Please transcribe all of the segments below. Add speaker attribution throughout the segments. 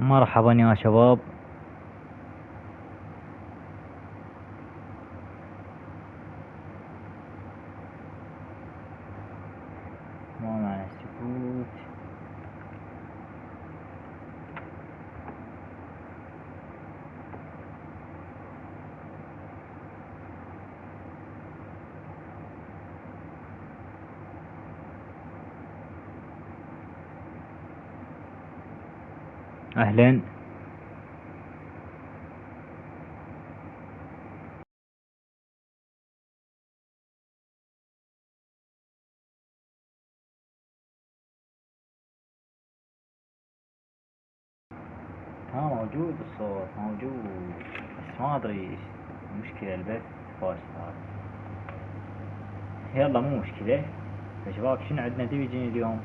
Speaker 1: مرحبا يا شباب. ما معنى السكوت؟ اهلا. موجود الصوت موجود، بس ما ادري ايش المشكلة. البث فاشل هذا. يلا مو مشكلة يا شباب. شنو عندنا ديفجين اليوم؟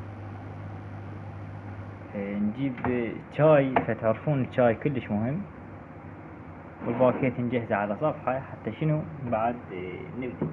Speaker 1: نجيب شاي، فتعرفون الشاي كلش مهم، والباكيت نجهزه على صفحة حتى شنو بعد نبدي.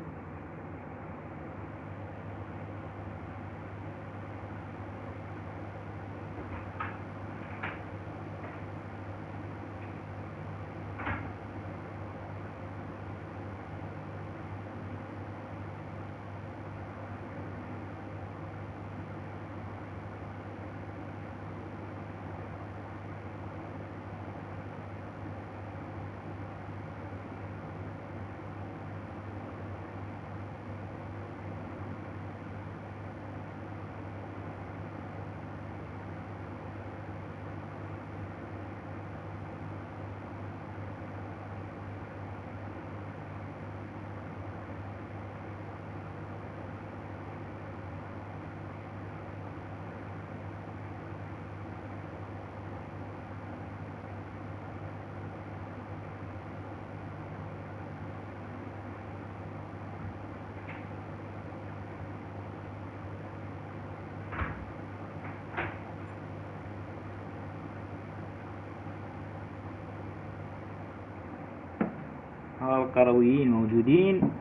Speaker 1: القرويين موجودين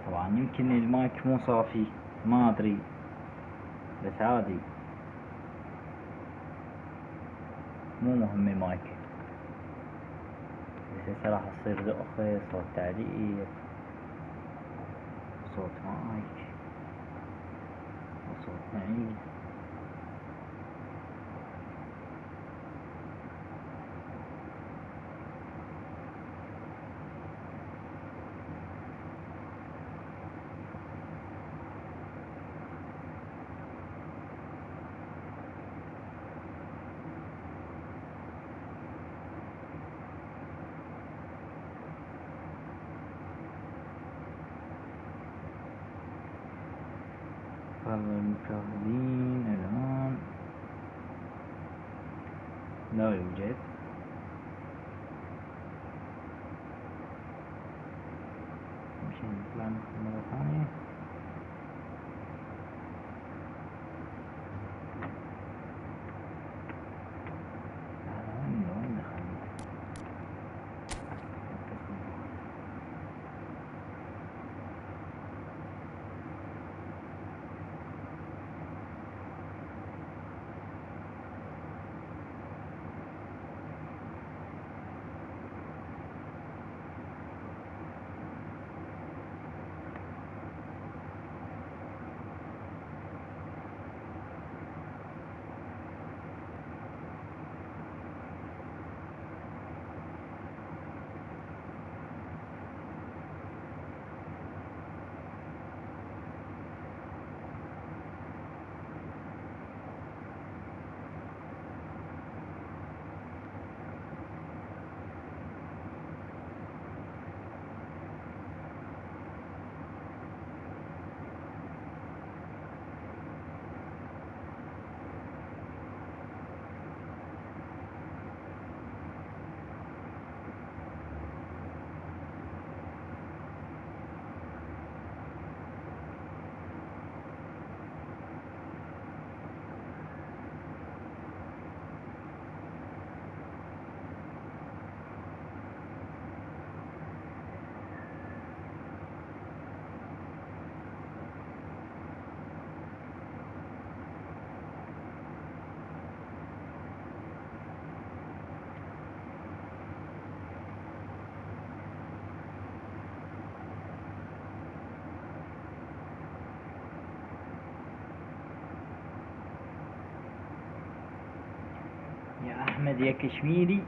Speaker 1: طبعا. يمكن المايك مو صافي، ما ادري، بس عادي، مو مهم المايك. بس هسه راح تصير دقة، صوت تعليق، صوت مايك، وصوت نعيد. المشاهدين الآن لا يوجد. مشان نطلع مرة ثانية. وين دخلنا؟ احمد يا كشميري.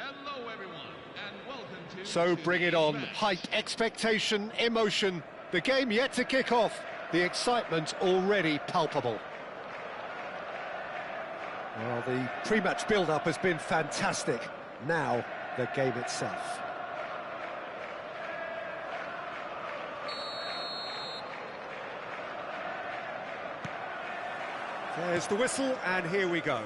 Speaker 2: Hello everyone, and welcome to...
Speaker 3: So bring it on. Hype, expectation, emotion. The game yet to kick off. The excitement already palpable. Well, the pre-match build-up has been fantastic. Now, the game itself. There's the whistle, and here we go.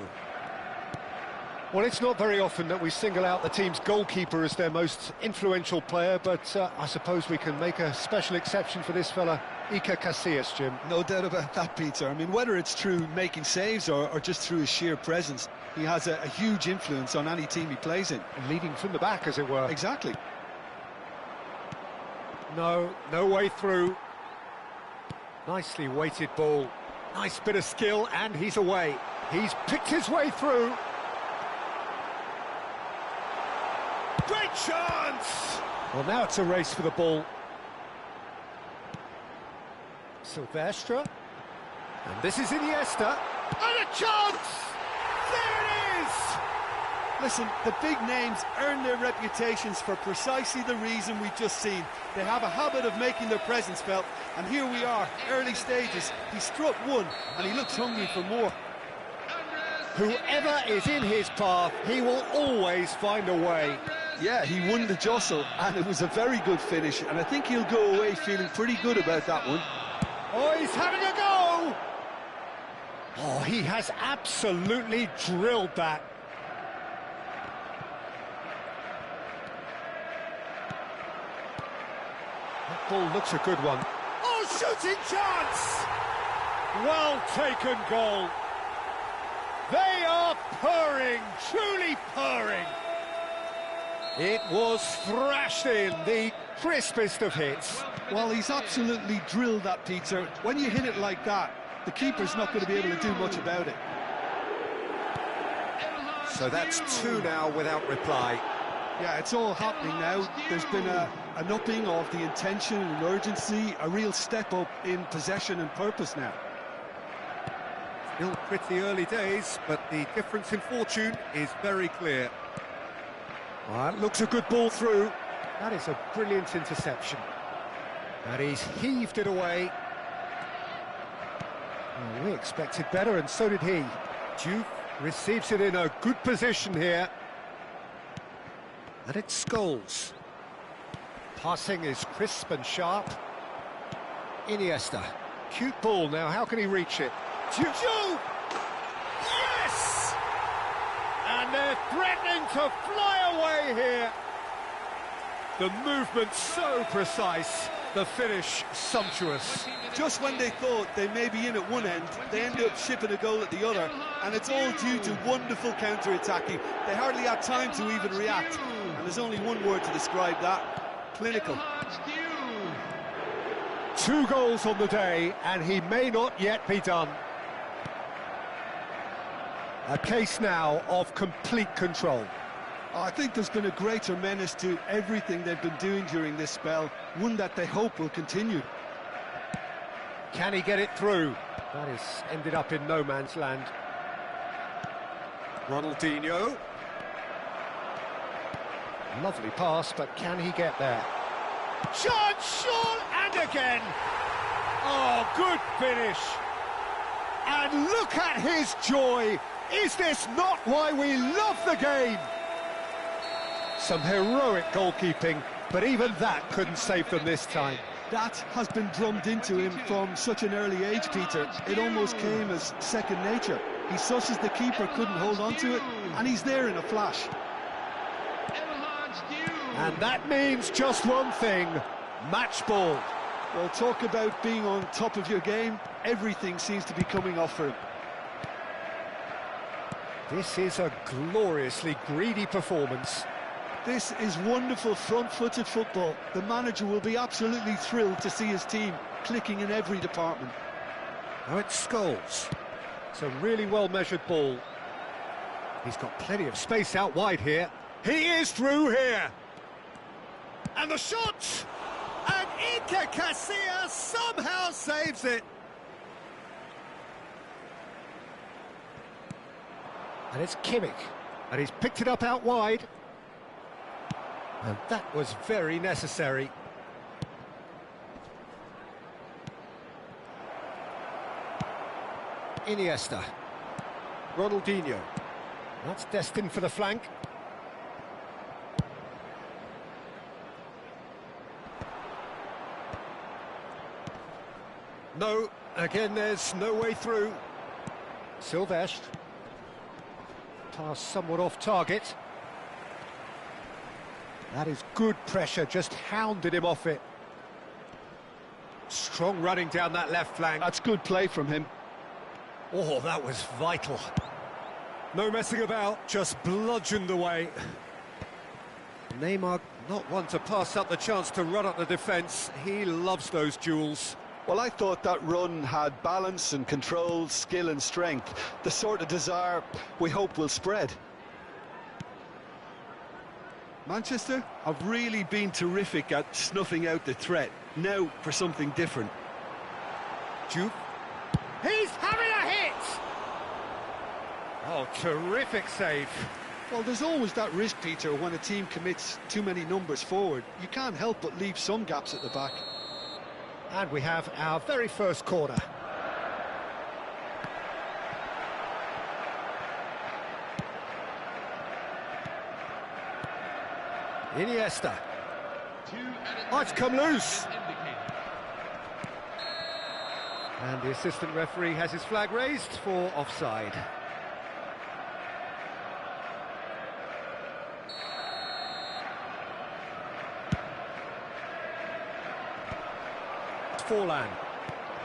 Speaker 3: Well, it's not very often that we single out the team's goalkeeper as their most influential player, but I suppose we can make a special exception for this fella, Iker, Jim.
Speaker 4: No doubt about that, Peter. I mean, whether it's through making saves or just through his sheer presence, he has a huge influence on any team he plays in.
Speaker 3: Leading from the back, as it were.
Speaker 4: Exactly.
Speaker 3: No way through. Nicely weighted ball. Nice bit of skill, and he's away. He's picked his way through. Great chance! Well, now it's a race for the ball. Silvestre. And this is Iniesta. And a chance! There it is!
Speaker 4: Listen, the big names earn their reputations for precisely the reason we've just seen. They have a habit of making their presence felt, and here we are, early stages. He struck one, and he looks hungry for more.
Speaker 3: Whoever is in his path, he will always find a way.
Speaker 4: Yeah, he won the jostle, and it was a very good finish, and I think he'll go away feeling pretty good about that one.
Speaker 3: Oh, he's having a go! Oh, he has absolutely drilled that. That ball looks a good one. Oh, shooting chance! Well taken goal. They are purring, truly purring. It was thrashed in, the crispest of hits.
Speaker 4: Well, he's absolutely drilled that, Peter. When you hit it like that, the keeper's not going to be able to do much about it.
Speaker 3: So that's two now without reply.
Speaker 4: Yeah, it's all happening now. There's been an upping of the intention and urgency, a real step up in possession and purpose now.
Speaker 3: Still pretty early days, but the difference in fortune is very clear. Well, that looks a good ball through. That is a brilliant interception. And he's heaved it away. Well, we expected better, and so did he. Duke receives it in a good position here. And it's Scholes. Passing is crisp and sharp. Iniesta. Cute ball now, how can he reach it? Duke! Yes! And they're threatening to fly away here. The movement so precise, the finish sumptuous.
Speaker 4: Just when they thought they may be in at one end, they end up shipping a goal at the other, and it's all due to wonderful counter-attacking. They hardly had time to even react, and there's only one word to describe that: clinical.
Speaker 3: 2 goals on the day, and he may not yet be done. A case now of complete control.
Speaker 4: I think there's been a greater menace to everything they've been doing during this spell, one that they hope will continue.
Speaker 3: Can he get it through? That has ended up in no man's land. Ronaldinho. Lovely pass, but can he get there? Chance, shot, and again! Oh, good finish! And look at his joy! Is this not why we love the game? Some heroic goalkeeping, but even that couldn't save them this time.
Speaker 4: That has been drummed into him from such an early age, Peter. It almost came as second nature. He susses the keeper couldn't hold on to it, and he's there in a flash.
Speaker 3: And that means just one thing: match ball.
Speaker 4: Well, talk about being on top of your game. Everything seems to be coming off for him.
Speaker 3: This is a gloriously greedy performance.
Speaker 4: This is wonderful front-footed football. The manager will be absolutely thrilled to see his team clicking in every department.
Speaker 3: Now it's Scholes. It's a really well-measured ball. He's got plenty of space out wide here. He is through here. And the shot! And Iker somehow saves it. And it's Kimmich. And he's picked it up out wide. And that was very necessary. Iniesta. Ronaldinho. That's destined for the flank. No, again there's no way through. Silvestre. Pass somewhat off target. That is good pressure, just hounded him off it. Strong running down that left flank.
Speaker 4: That's good play from him.
Speaker 3: Oh, that was vital. No messing about, just bludgeoned away. Neymar, not one to pass up the chance to run up the defence. He loves those duels.
Speaker 4: Well, I thought that run had balance and control, skill and strength. The sort of desire we hope will spread. Manchester have really been terrific at snuffing out the threat. Now for something different.
Speaker 3: Juke. He's having a hit! Oh, terrific save.
Speaker 4: Well, there's always that risk, Peter, when a team commits too many numbers forward. You can't help but leave some gaps at the back.
Speaker 3: And we have our very first corner. Iniesta. Oh, it's come loose. And the assistant referee has his flag raised for offside. Forlan,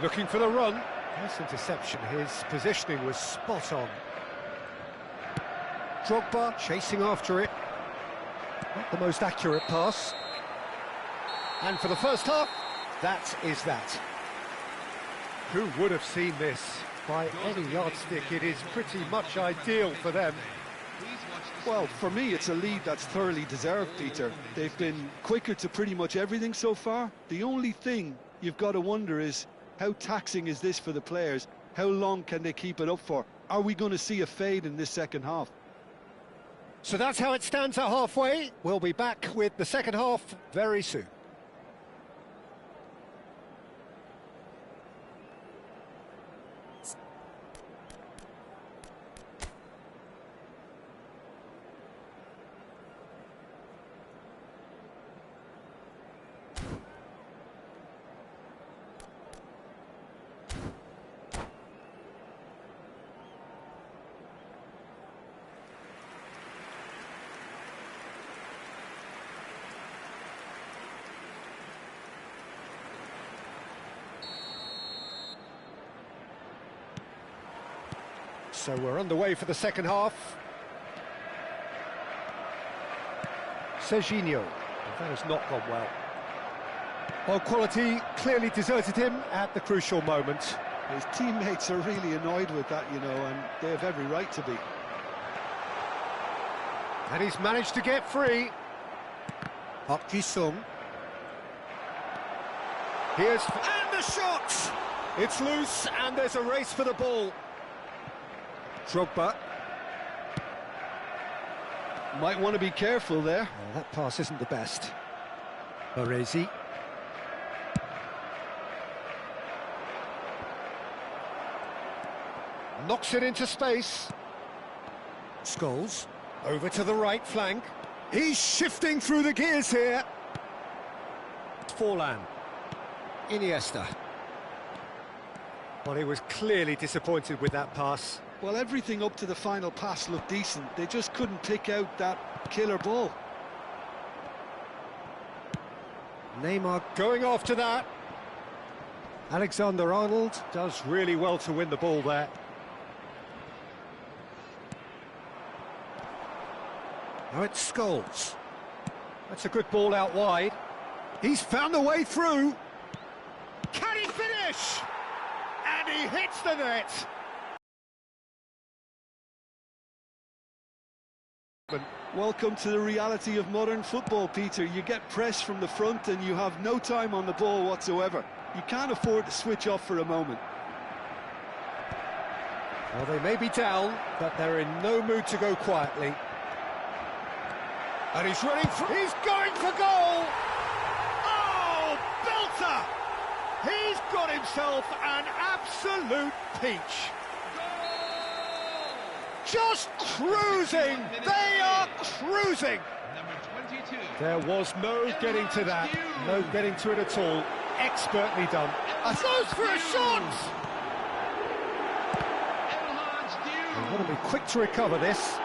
Speaker 3: looking for the run. Nice interception, his positioning was spot on. Drogba chasing after it. Not the most accurate pass. And for the first half, that is that. Who would have seen this? By any yardstick, it is pretty much ideal for them.
Speaker 4: Well, for me, it's a lead that's thoroughly deserved, Peter. They've been quicker to pretty much everything so far. The only thing you've got to wonder is, how taxing is this for the players? How long can they keep it up for? Are we going to see a fade in this second half?
Speaker 3: So that's how it stands at halfway. We'll be back with the second half very soon. So we're underway for the second half. Serginho. That has not gone well. Well, quality clearly deserted him at the crucial moment.
Speaker 4: His teammates are really annoyed with that, you know, and they have every right to be.
Speaker 3: And he's managed to get free. Park Ji-sung. Here's... And the shot! It's loose, and there's a race for the ball. Drogba.
Speaker 4: Might want to be careful there.
Speaker 3: Oh, that pass isn't the best. Baresi. Knocks it into space. Scholes. Over to the right flank. He's shifting through the gears here. Forlan. Iniesta. Well, he was clearly disappointed with that pass.
Speaker 4: Well, everything up to the final pass looked decent. They just couldn't pick out that killer ball.
Speaker 3: Neymar going after that. Alexander-Arnold does really well to win the ball there. Now it's Scholes. That's a good ball out wide. He's found the way through. Can he finish? And he hits the net.
Speaker 4: Welcome to the reality of modern football, Peter. You get pressed from the front and you have no time on the ball whatsoever. You can't afford to switch off for a moment.
Speaker 3: Well, they may be down, but they're in no mood to go quietly. And he's running for... He's going for goal! Oh, belter! He's got himself an absolute peach. Just cruising! They are cruising!
Speaker 2: Number 22.
Speaker 3: There was no getting to that, no getting to it at all. Expertly done. Goes for a shot! They want to be quick to recover this.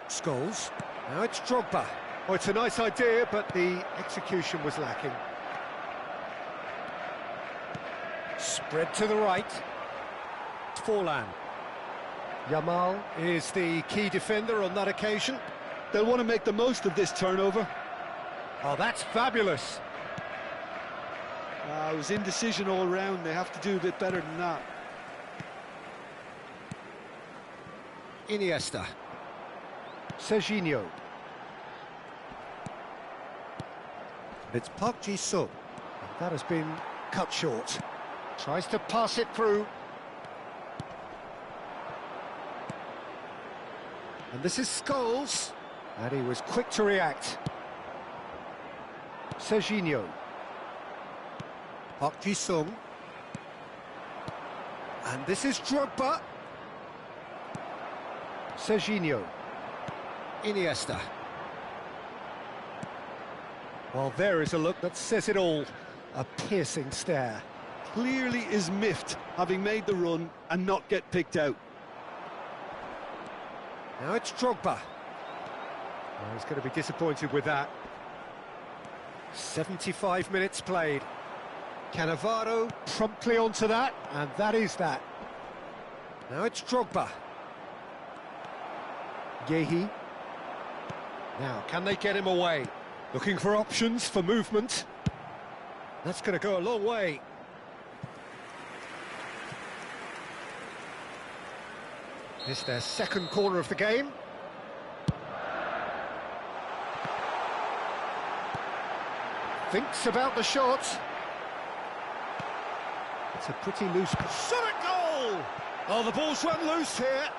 Speaker 3: Scholes. Now it's Drogba. Oh, it's a nice idea, but the execution was lacking. Spread to the right. Forlan. Yamal is the key defender on that occasion.
Speaker 4: They'll want to make the most of this turnover.
Speaker 3: Oh, that's fabulous.
Speaker 4: It was indecision all round. They have to do a bit better than that.
Speaker 3: Iniesta. Serginho. It's Park Ji-sung. That has been cut short. Tries to pass it through. And this is Scholes. And he was quick to react. Serginho. Park Ji-sung. And this is Drogba. Serginho. Iniesta. Well, there is a look that says it all. A piercing stare.
Speaker 4: Clearly is miffed, having made the run and not get picked out.
Speaker 3: Now it's Drogba. Well, he's going to be disappointed with that. 75 minutes played. Cannavaro promptly onto that, and that is that. Now it's Drogba. Yehi. Now, can they get him away? Looking for options for movement. That's going to go a long way. This is their second corner of the game. Thinks about the shot. It's a pretty loose... Shot at goal! Oh, the ball's run loose here.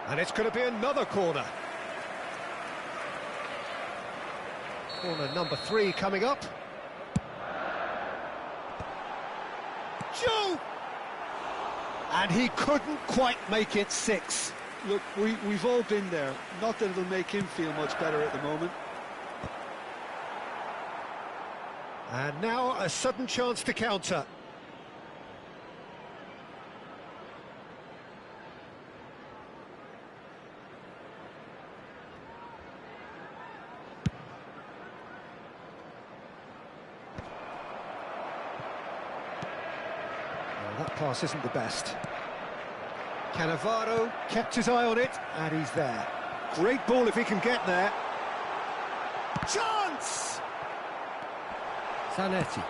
Speaker 3: And it's going to be another corner. Corner number 3 coming up. Joe! And he couldn't quite make it 6.
Speaker 4: Look, we've all been there. Not that it'll make him feel much better at the moment.
Speaker 3: And now a sudden chance to counter. That pass isn't the best. Cannavaro kept his eye on it, and he's there. Great ball if he can get there. Chance! Zanetti.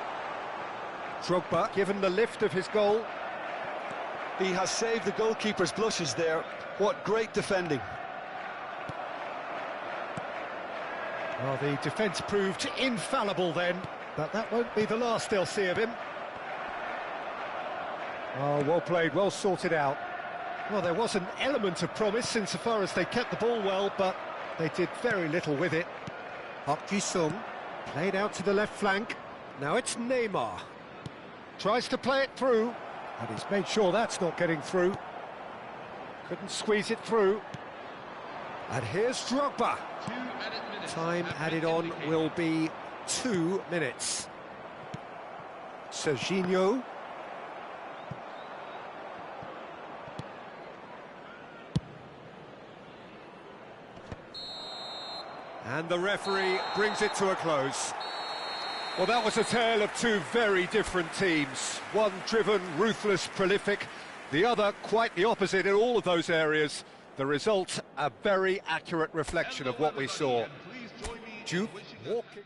Speaker 3: Drogba, given the lift of his goal.
Speaker 4: He has saved the goalkeeper's blushes there. What great defending.
Speaker 3: Well, the defence proved infallible then, but that won't be the last they'll see of him. Oh, well played, well sorted out. Well, there was an element of promise insofar as they kept the ball well, but they did very little with it. Park Ji-sung played out to the left flank. Now it's Neymar. Tries to play it through, and he's made sure that's not getting through. Couldn't squeeze it through. And here's Drogba. Time added on will be 2 minutes. Serginho. And the referee brings it to a close. Well, that was a tale of two very different teams. One driven, ruthless, prolific. The other quite the opposite in all of those areas. The result, a very accurate reflection of what we saw. Jude walking.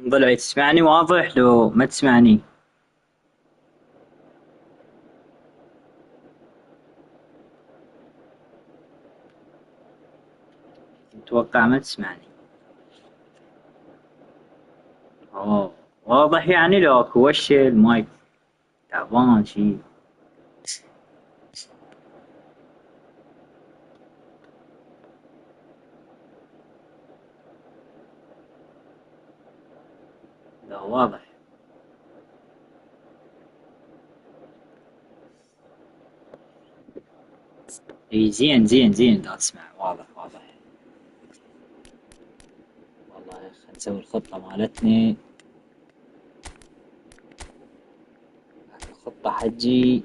Speaker 1: ضلعي تسمعني واضح لو ما تسمعني؟ اتوقع ما تسمعني. اوه واضح يعني لو اكو وش المايك تعبان شي. لا واضح. اي زين زين زين دا تسمع واضح واضح. والله خلينا نسوي الخطة مالتنا. الخطة حجي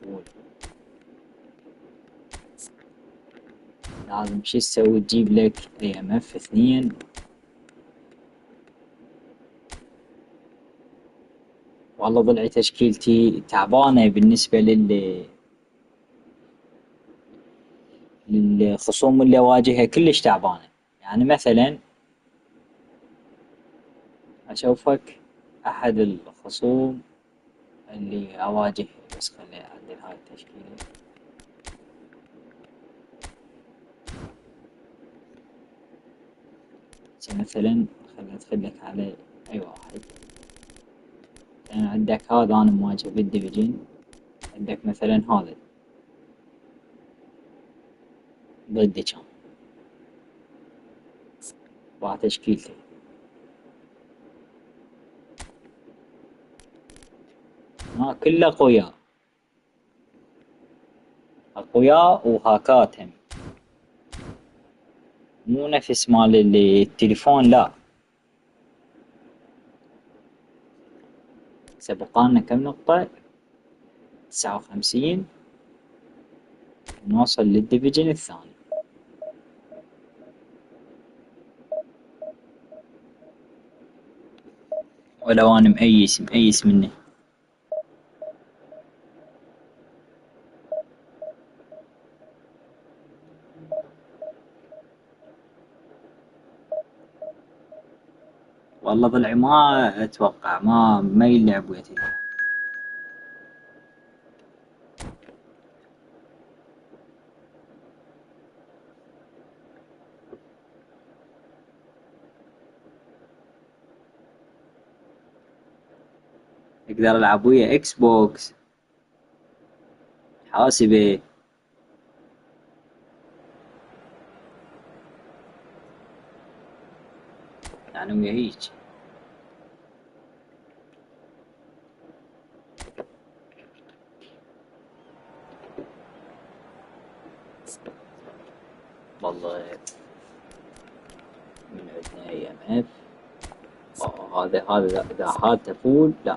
Speaker 1: فول. لازم شي تسوي تجيب لك AMF 2. والله ضلعي تشكيلتي تعبانة بالنسبة للخصوم اللي اواجهها كلش تعبانة. يعني مثلا اشوفك احد الخصوم اللي اواجهه، بس خلي اعدل هاي التشكيلة. مثلا خلي ادخلك على اي واحد. يعني عندك هذا انا مواجه بالديفجين، عندك مثلا هذا ضدي كان باع تشكيلته. كله اقوياء اقوياء وهاكات هم، مو نفس مال التليفون لا. سبقانا كم نقطة؟ 59. نوصل للديفجن الثاني. ولو انا مأيس منه. والله ضلعي ما اتوقع ما يلعب ويتي. اقدر العب ويا اكس بوكس، حاسبة، يعني ويا هيك. والله من عندنا AMF. هذا اذا هذا تفول لا.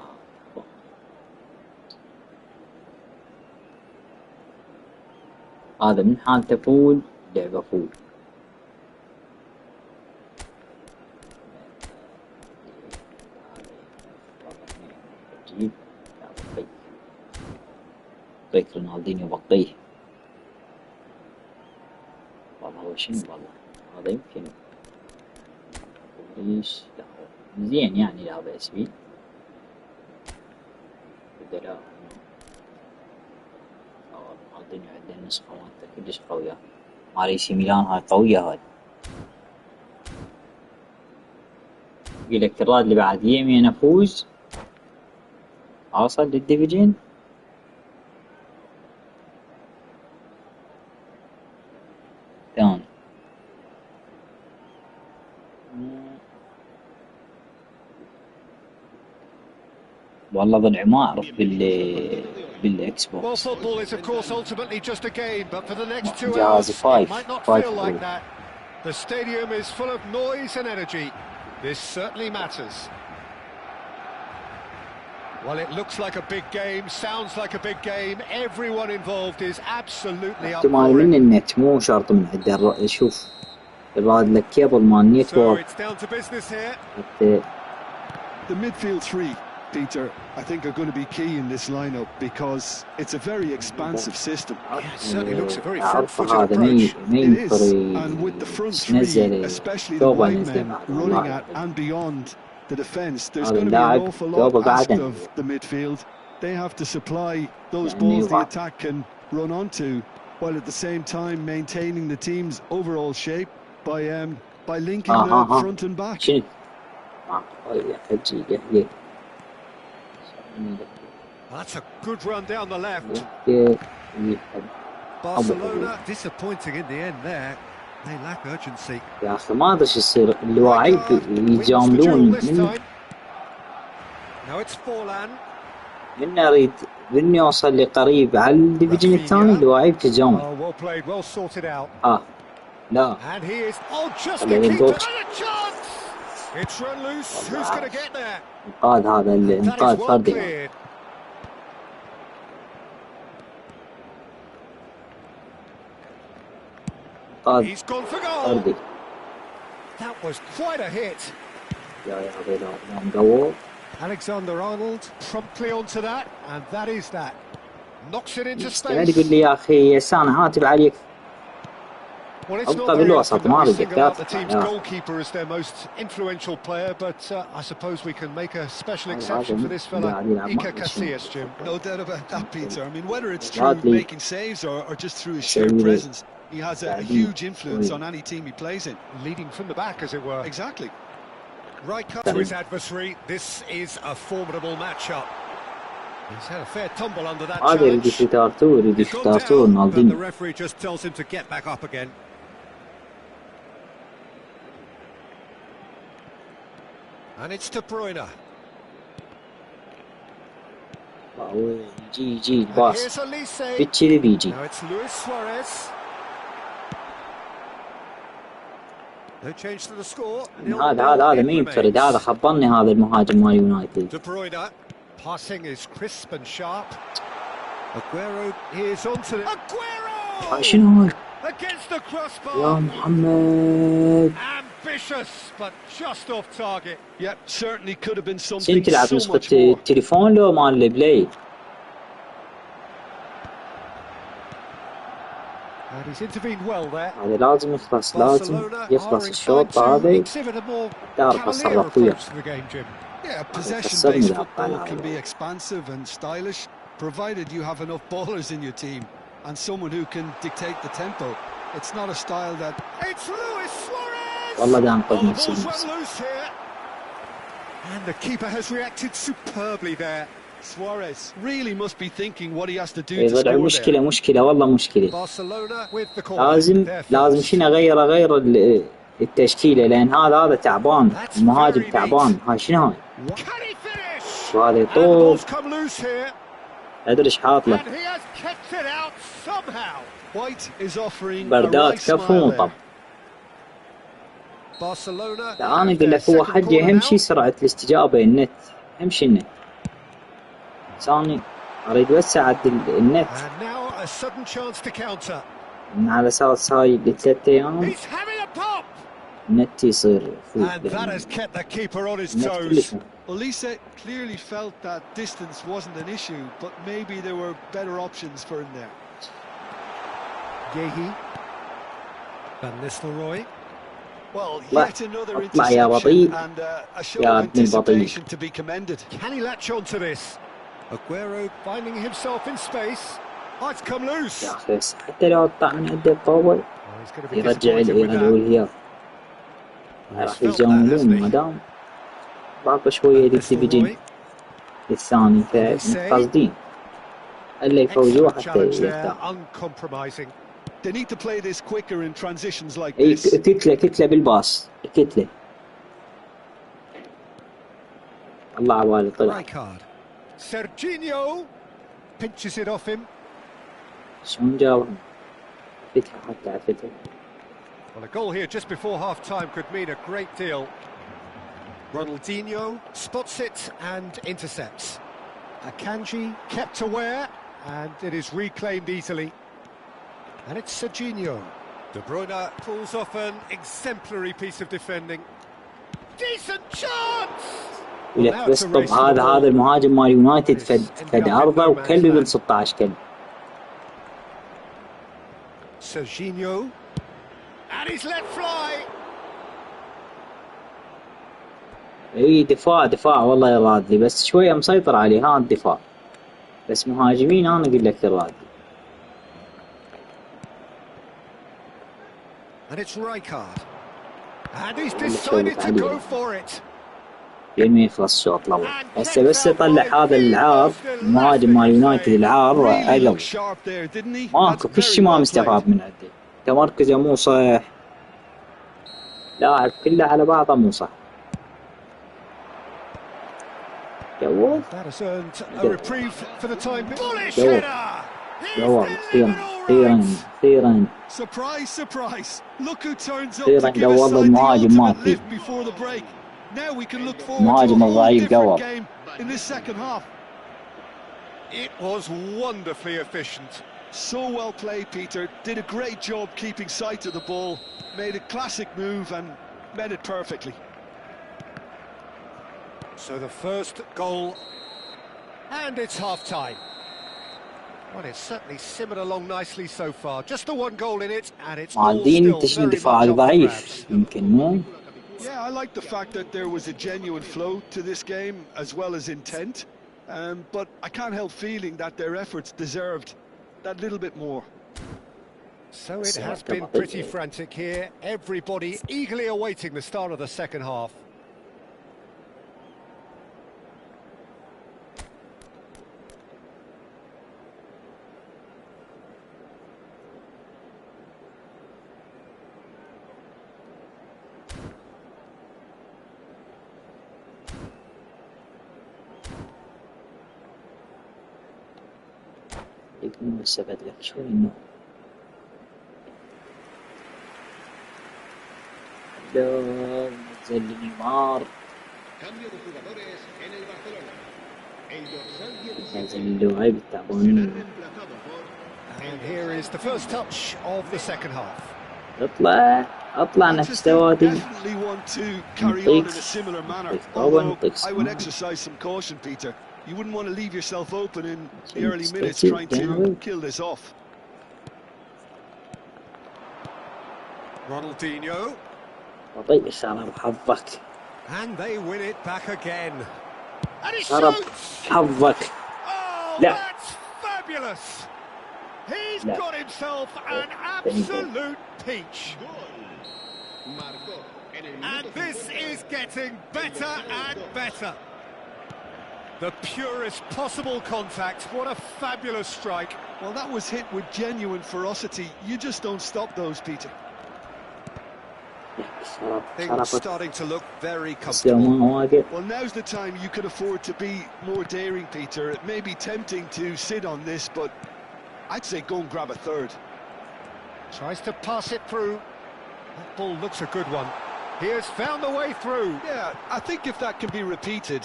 Speaker 1: هذا من حالته فول لعبة فول. جيب بقيك رونالدينيو بقيه. والله هو شنو والله هذا يمكن ليش لا زين يعني لا بأس بيه. لا رونالدينيو عنده نسخة مالته كلش قوية. مال AC ميلان هاي قوية هاي. يقولك الراد اللي بعد يمين افوز اوصل للديفجين. ثاني والله ضلعي ما اعرف بالاكس بوكس. جهاز 5
Speaker 3: The stadium is full of noise and energy. This certainly matters. Well, it looks like a big game, sounds like a big game. Everyone involved is absolutely up
Speaker 1: احتمال
Speaker 3: for
Speaker 1: من
Speaker 3: it.
Speaker 1: النت مو شرط من عنده. شوف الراد لك كيبل مال نتورك.
Speaker 3: So it's down to business here.
Speaker 4: The midfield three, Peter, I think are going to be key in this lineup because it's a very expansive system.
Speaker 3: Yeah, it certainly looks a very front-footed approach.
Speaker 4: It is, and with the front three, especially the wide men running at and beyond the defence. There's going to be an awful lot asked of the midfield. They have to supply those balls the attack can run onto, while at the same time maintaining the team's overall shape by linking the front and back.
Speaker 3: That's a good run down the left. Barcelona disappointing in the end there. They lack urgency.
Speaker 5: يا أخي ما أدري شو يصير اللاعب يجاملون من أريد إني أوصل لقريب على اللديفجين الثاني اللاعب تجامل. لا. انقاذ هذا الانقاذ فردي.
Speaker 3: He's gone for goal. That was quite a hit. Alexander Arnold promptly onto that, and that is that. Knocks it into space.
Speaker 5: يقول لي يا أخي أنا هاتف عليك.
Speaker 3: Well, it's not very often that we single out the team's goalkeeper as their most influential player, but I suppose we can make a special exception for this fella, Iker Casillas, Jim.
Speaker 4: No doubt about that, Peter. I mean, whether it's through making saves or just through his sheer presence, he has a huge influence on any team he plays in.
Speaker 3: Leading from the back, as it were.
Speaker 4: Exactly.
Speaker 3: Right cut to his adversary. This is a formidable matchup. He's had a fair tumble under that challenge. He's gone down, but the referee just tells him to get back up again. And it's De Bruyne.
Speaker 5: يجي باص بالكذي بيجي.
Speaker 3: Now it's Luis Suarez. No change to the score.
Speaker 5: هذا ما ينفرد هذا خبرني هذا المهاجم مال يونايتد.
Speaker 3: De Bruyne passing is crisp and sharp. Aguero is onto it. Aguero!
Speaker 5: شنو
Speaker 3: Against the crossbar.
Speaker 5: يا محمد.
Speaker 3: Ambitious but just off target.
Speaker 4: Yep, certainly could have been something
Speaker 5: انت تلعب
Speaker 4: so
Speaker 5: نسخة
Speaker 4: much more.
Speaker 5: التليفون لو مال البلاي؟
Speaker 3: And he's intervened well there.
Speaker 5: هذا لازم يخلص الشوط هذا تعرف اتصرف وياه.
Speaker 4: Yeah, possession-based football can be expansive and stylish, provided you have enough ballers in your team and someone who can dictate the tempo. It's not a style that...
Speaker 3: It's Luis Suarez!
Speaker 5: والله ده أنقذ نفسي.
Speaker 3: And the keeper has reacted superbly there.
Speaker 4: Suarez really must be thinking what he has to do to score
Speaker 5: مشكلة والله مشكلة.
Speaker 3: Barcelona with the corner.
Speaker 5: لازم شنو أغير التشكيلة لأن هذا تعبان المهاجم تعبان. هاي شنو هاي؟ وهذا يطوف. أدري إيش حاط له. بردات كفو طب. لا أنا أقول لك هو حجي أهم شيء سرعة الاستجابة النت أهم شيء النت. ثاني أريد أوسع النت. على أساس هاي ل3 أيام النت يصير
Speaker 4: Well, Lisa clearly felt that distance wasn't an issue, but maybe there were better options for him there.
Speaker 3: Yehi, Van Nistelrooy.
Speaker 4: Well, yet another interception and a show of anticipation to be commended.
Speaker 3: Can he latch on to this? Aguero finding himself in space. Oh, it's come loose.
Speaker 5: يا أخي حتى لو قطع من عند الطاول يرجع الأولويات. راح يجاملون ما دام باقي شوية لديفجين الثاني فقاصدين إلا يفوزوا حتى يرتاح.
Speaker 4: They need to play this quicker in transitions like this.
Speaker 5: كتلة بالباص كتلة. الله عوالي طلع.
Speaker 3: Serginho pinches it off him.
Speaker 5: شلون جاوهم؟ فتحة حتى على فتحة.
Speaker 3: Well, a goal here just before half-time could mean a great deal. Ronaldinho spots it and intercepts. Akanji kept aware, and it is reclaimed easily. And it's Serginho. De Bruyne pulls off an exemplary piece of defending. Decent chance!
Speaker 5: ولك بس طب هذا المهاجم مال يونايتد فد عرضه وكلبي من 16 كلب.
Speaker 3: Serginho and he's let fly.
Speaker 5: اي دفاع والله يرادلي، بس شوية مسيطر عليه ها الدفاع، بس مهاجمين انا اقول لك يرادلي.
Speaker 3: And it's Rijkaard. And he's decided to go for it.
Speaker 5: لين يخلص الشوط الاول. هسه بس يطلع هذا العار المهاجم مال يونايتد، العار عقب ماكو كل شيء ما مستفاد من عنده. تمركزه مو صح، لاعب كله على بعضه مو صح. جوال اخيرا جوال المهاجم مالتي، المهاجم الضعيف جوال.
Speaker 3: It was wonderfully efficient.
Speaker 4: So well played, Peter. Did a great job keeping sight of the ball. Made a classic move and met it perfectly.
Speaker 3: So the first goal, and it's half-time. Well, it's certainly simmered along nicely so far. Just the one goal in it, and it's all still very much on the grabs.
Speaker 4: Yeah, I like the fact that there was a genuine flow to this game as well as intent. But I can't help feeling that their efforts deserved that little bit more.
Speaker 3: So it has been pretty frantic here. Everybody eagerly awaiting the start of the second half.
Speaker 5: يكون استفاد لك شوي انه لا نزل نيمار، نزل اللعيبة التعبانين.
Speaker 3: And here is the first touch of the second half.
Speaker 5: اطلع نفس دواتي.
Speaker 4: Definitely want to carry on in a similar manner. Although I would exercise some caution, Peter. You wouldn't want to leave yourself open in the early minutes trying to kill this off.
Speaker 3: Ronaldinho. And they win it back again. And he shoots! Oh, that's fabulous! He's got himself an absolute peach. And this is getting better and better. The purest possible contact. What a fabulous strike.
Speaker 4: Well, that was hit with genuine ferocity. You just don't stop those, Peter.
Speaker 3: Things starting to look very comfortable.
Speaker 4: Well, now's the time you could afford to be more daring, Peter. It may be tempting to sit on this, but I'd say go and grab a third.
Speaker 3: Tries to pass it through. That ball looks a good one. He has found the way through.
Speaker 4: Yeah, I think if that can be repeated,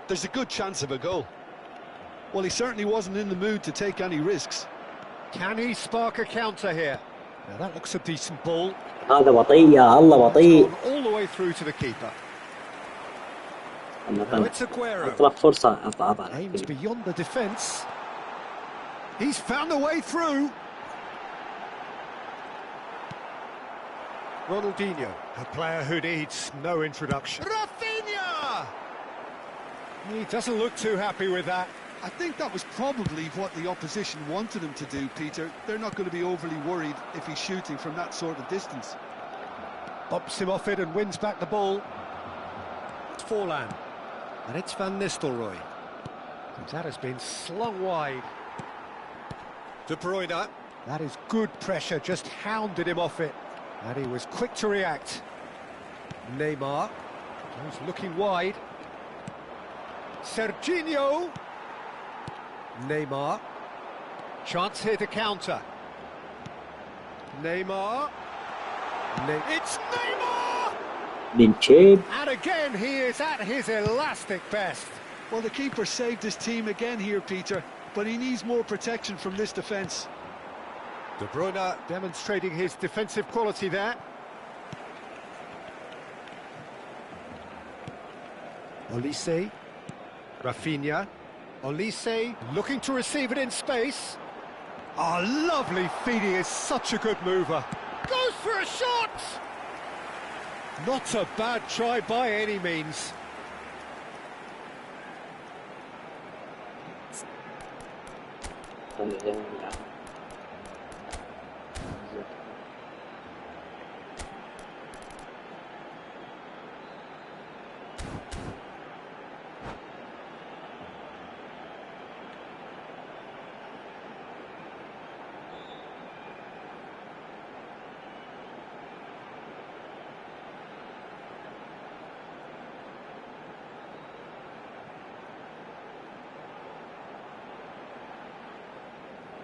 Speaker 4: there's a good chance of a goal. Well, he certainly wasn't in the mood to take any risks.
Speaker 3: Can he spark a counter here? Now that looks a decent ball.
Speaker 5: هذا بطيء يا الله بطيء.
Speaker 3: All the way through to the keeper. Now it's Aguero.
Speaker 5: اطلق فرصة
Speaker 3: Aims beyond the defence. He's found the way through. Ronaldinho, a player who needs no introduction. Rafinha! He doesn't look too happy with that.
Speaker 4: I think that was probably what the opposition wanted him to do, Peter. They're not going to be overly worried if he's shooting from that sort of distance.
Speaker 3: Bumps him off it and wins back the ball. It's Forlan. And it's Van Nistelrooy. And that has been slung wide. De Bruyne. That is good pressure, just hounded him off it. And he was quick to react. Neymar. He's looking wide. Serginho. Neymar. Chance here to counter. Neymar. It's Neymar! And again he is at his elastic best.
Speaker 4: Well, the keeper saved his team again here, Peter, but he needs more protection from this defence.
Speaker 3: De Bruyne demonstrating his defensive quality there. Olise. Rafinha. Olise looking to receive it in space. Oh, lovely feed. He is such a good mover. Goes for a shot! Not a bad try by any means.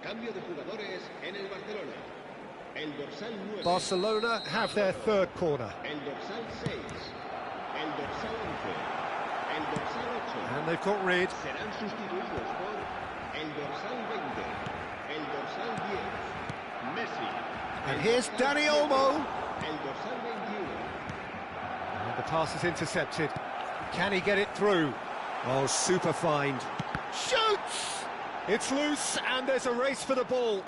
Speaker 2: Cambio de jugadores en el Barcelona. El dorsal 9.
Speaker 3: Barcelona have their third corner.
Speaker 2: El dorsal 6. El dorsal 11. El dorsal 8.
Speaker 3: And they've got rid.
Speaker 2: Serán sustituidos por el dorsal 20. El dorsal 10. Messi.
Speaker 3: And here's Dani Olmo.
Speaker 2: El dorsal 21.
Speaker 3: And the pass is intercepted. Can he get it through? Oh, super find. Shoots! It's loose, and there's a race for the ball.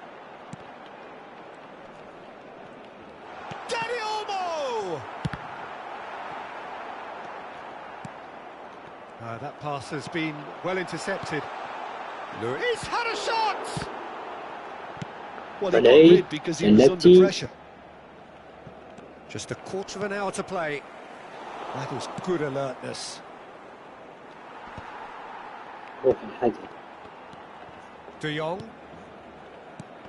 Speaker 3: Dani Olmo! That pass has been well intercepted. He's had a shot! Well, he got rid because he was under pressure. Just a quarter of an hour to play. That is good alertness. De Jong.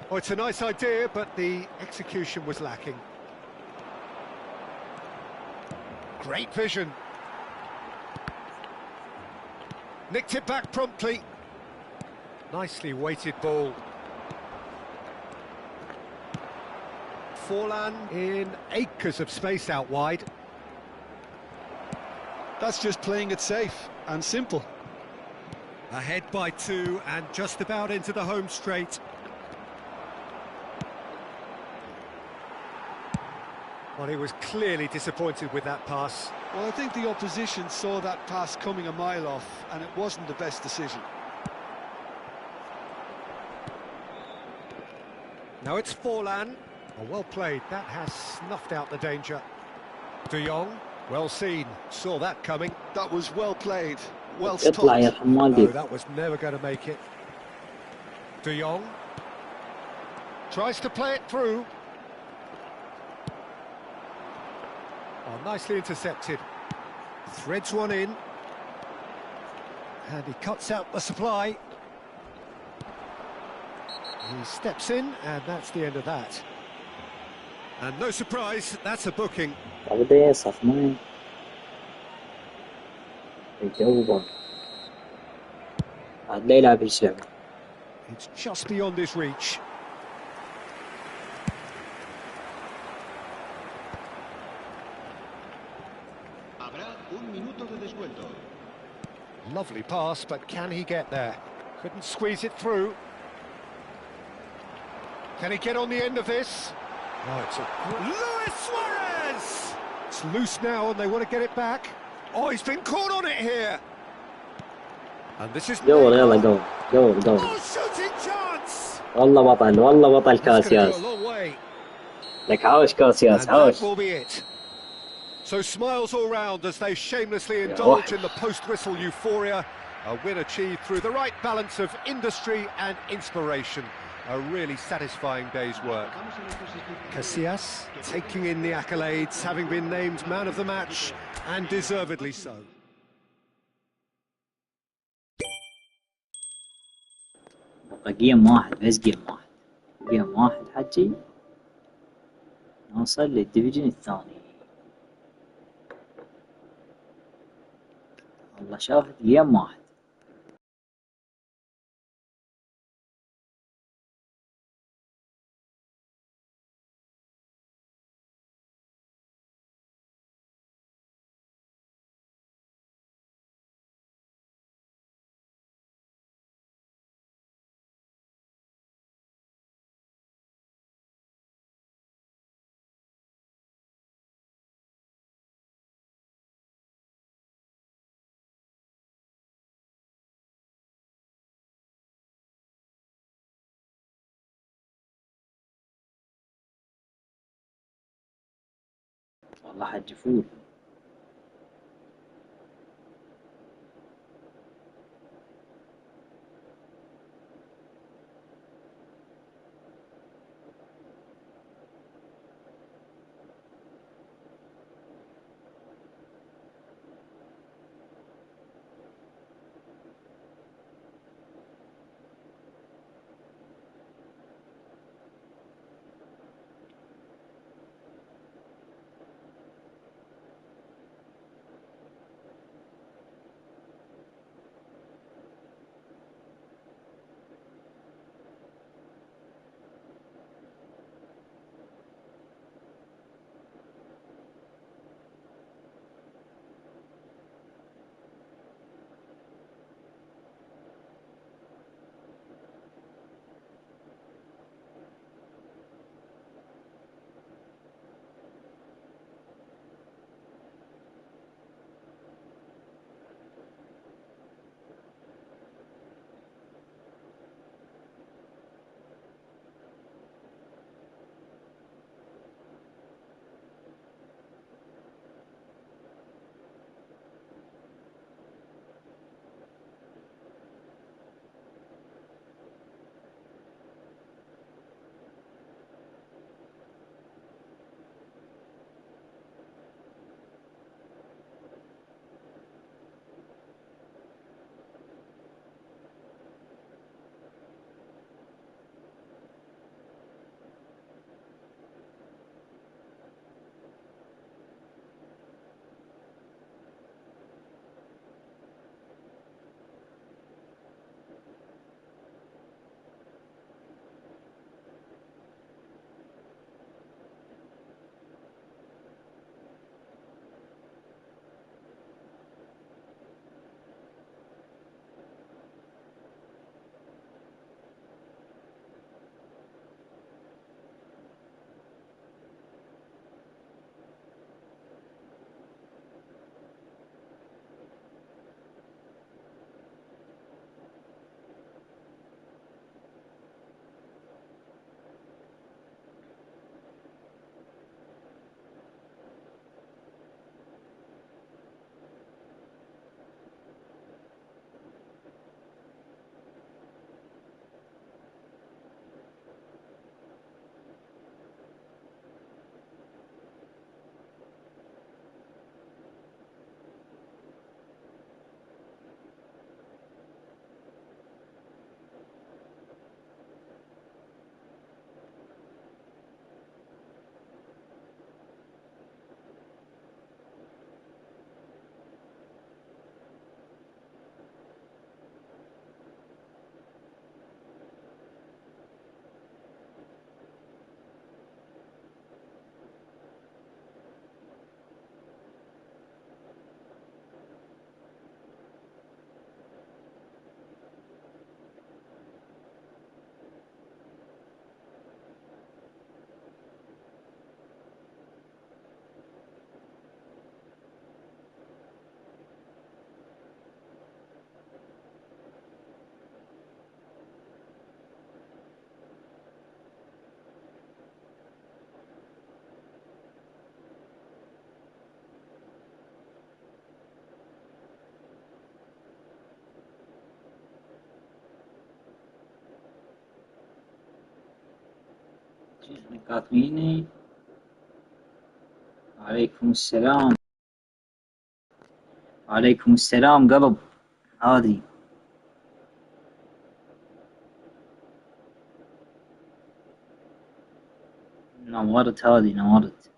Speaker 3: Oh, it's a nice idea, but the execution was lacking. Great vision. Nicked it back promptly. Nicely weighted ball. Forlan in acres of space out wide.
Speaker 4: That's just playing it safe and simple.
Speaker 3: Ahead by 2 and just about into the home straight. Well, he was clearly disappointed with that pass.
Speaker 4: Well, I think the opposition saw that pass coming a mile off, and it wasn't the best decision.
Speaker 3: Now it's Forlan. Oh, well played. That has snuffed out the danger. De Jong, well seen. Saw that coming.
Speaker 4: That was well played. Well spotted.
Speaker 3: No, that was never going to make it. De Jong tries to play it through. Oh, nicely intercepted. Threads one in. And he cuts out the supply. He steps in, and that's the end of that. And no surprise, that's a booking. It's just beyond his reach.
Speaker 2: Habrá un minuto de descuento.
Speaker 3: Lovely pass, but can he get there? Couldn't squeeze it through. Can he get on the end of this? Oh, it's a... Luis Suarez! It's loose now and they want to get it back. Oh, he's been caught on it here. And this is...
Speaker 5: يلا جو
Speaker 3: Oh, shooting chance!
Speaker 5: والله بطل كاسياس. لك عاوش كاسياس عاوش.
Speaker 3: That will be it. So smiles all round as they shamelessly indulge in the post-whistle euphoria. A win achieved through the right balance of industry and inspiration. A really satisfying day's work. Casillas taking in the accolades, having been named man of the match, and deservedly so.
Speaker 5: جيم واحد بس جيم واحد حجي نوصل للديفجين الثاني. والله شاهد جيم واحد. والله حج فول. كاتبيني. عليكم السلام. عليكم السلام قلب. هذه نورت، هذه نورت.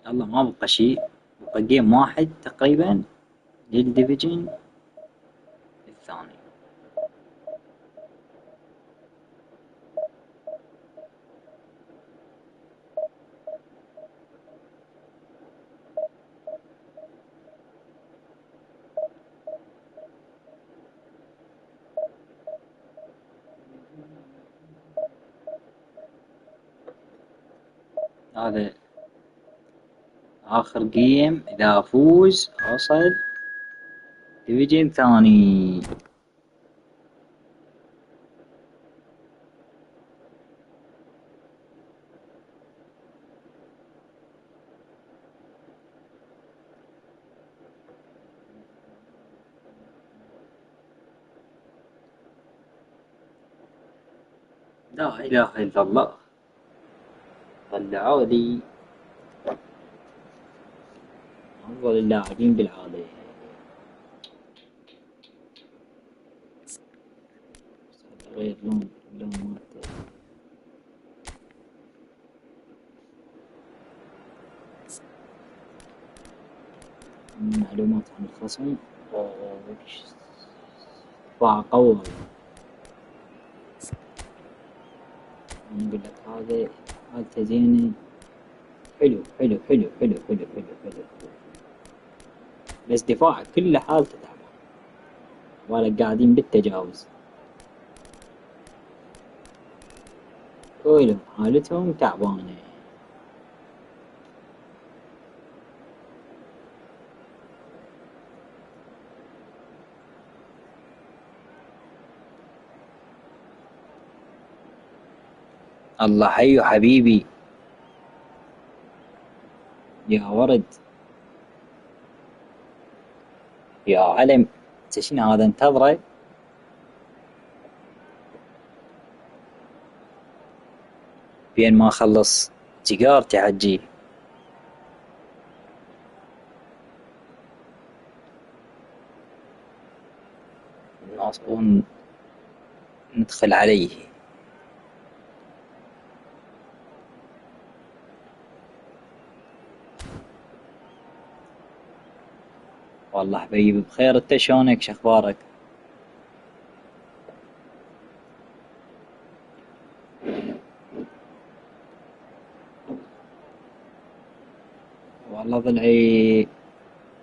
Speaker 5: يلا ما بقى شيء، بقى جيم واحد تقريبا للديفجين الثاني. هذا آخر جيم، إذا أفوز أوصل ديفجين ثاني. لا إله إلا الله، طلعوا لي أفضل اللاعبين بالعالم. غير لون مالته. معلومات عن الخصم. دفاع قوي. أنا أقول لك هذا حالته زينة. حلو. بس دفاعك كله حالته تعبان، ولا قاعدين بالتجاوز. كلهم حالتهم تعبانة. الله حيو حبيبي يا ورد يا علم. شنو هذا انتظره؟ بين ما اخلص سيجارتي حجي. ناصبون ندخل عليه. والله حبيبي بخير. انت شلونك؟ شخبارك؟ والله ضلعي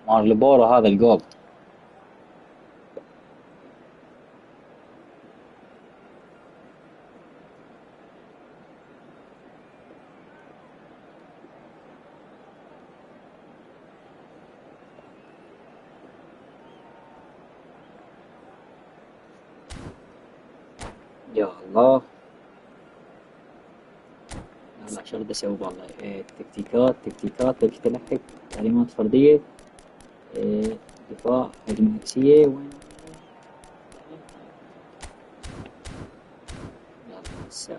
Speaker 5: مار لبورو هذا الجولد. يا الله والله شو بدي اسوي والله. تكتيكات بدك تلحق تعليمات فردية. دفاع هجمة عكسية. وين يلا سوا.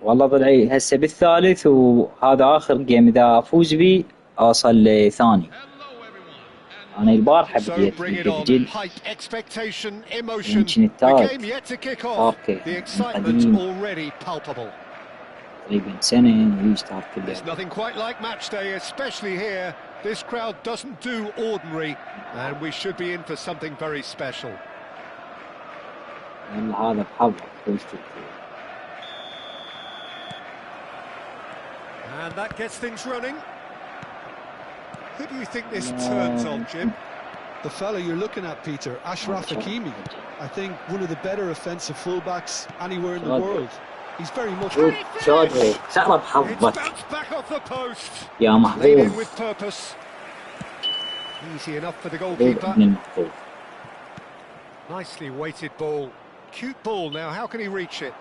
Speaker 5: والله ضلعي هسه بالثالث، وهذا آخر جيم. إذا أفوز بيه أوصل لثاني. أنا البارحة بديت لديفجين يمكن الثالث تاركه قديم تقريبا سنة ويشتارك كل يوم. هذا بحظك فزت.
Speaker 3: And that gets things running. Who do you think this turns on, Jim?
Speaker 4: The fella you're looking at, Peter, Ashraf Hakimi. I think one of the better offensive fullbacks anywhere in the world. He's very much.
Speaker 5: شادري سأرى بحظك يا محبوب.
Speaker 3: with purpose. Easy enough for the goalkeeper. Nicely weighted ball. Cute ball now. How can he reach it?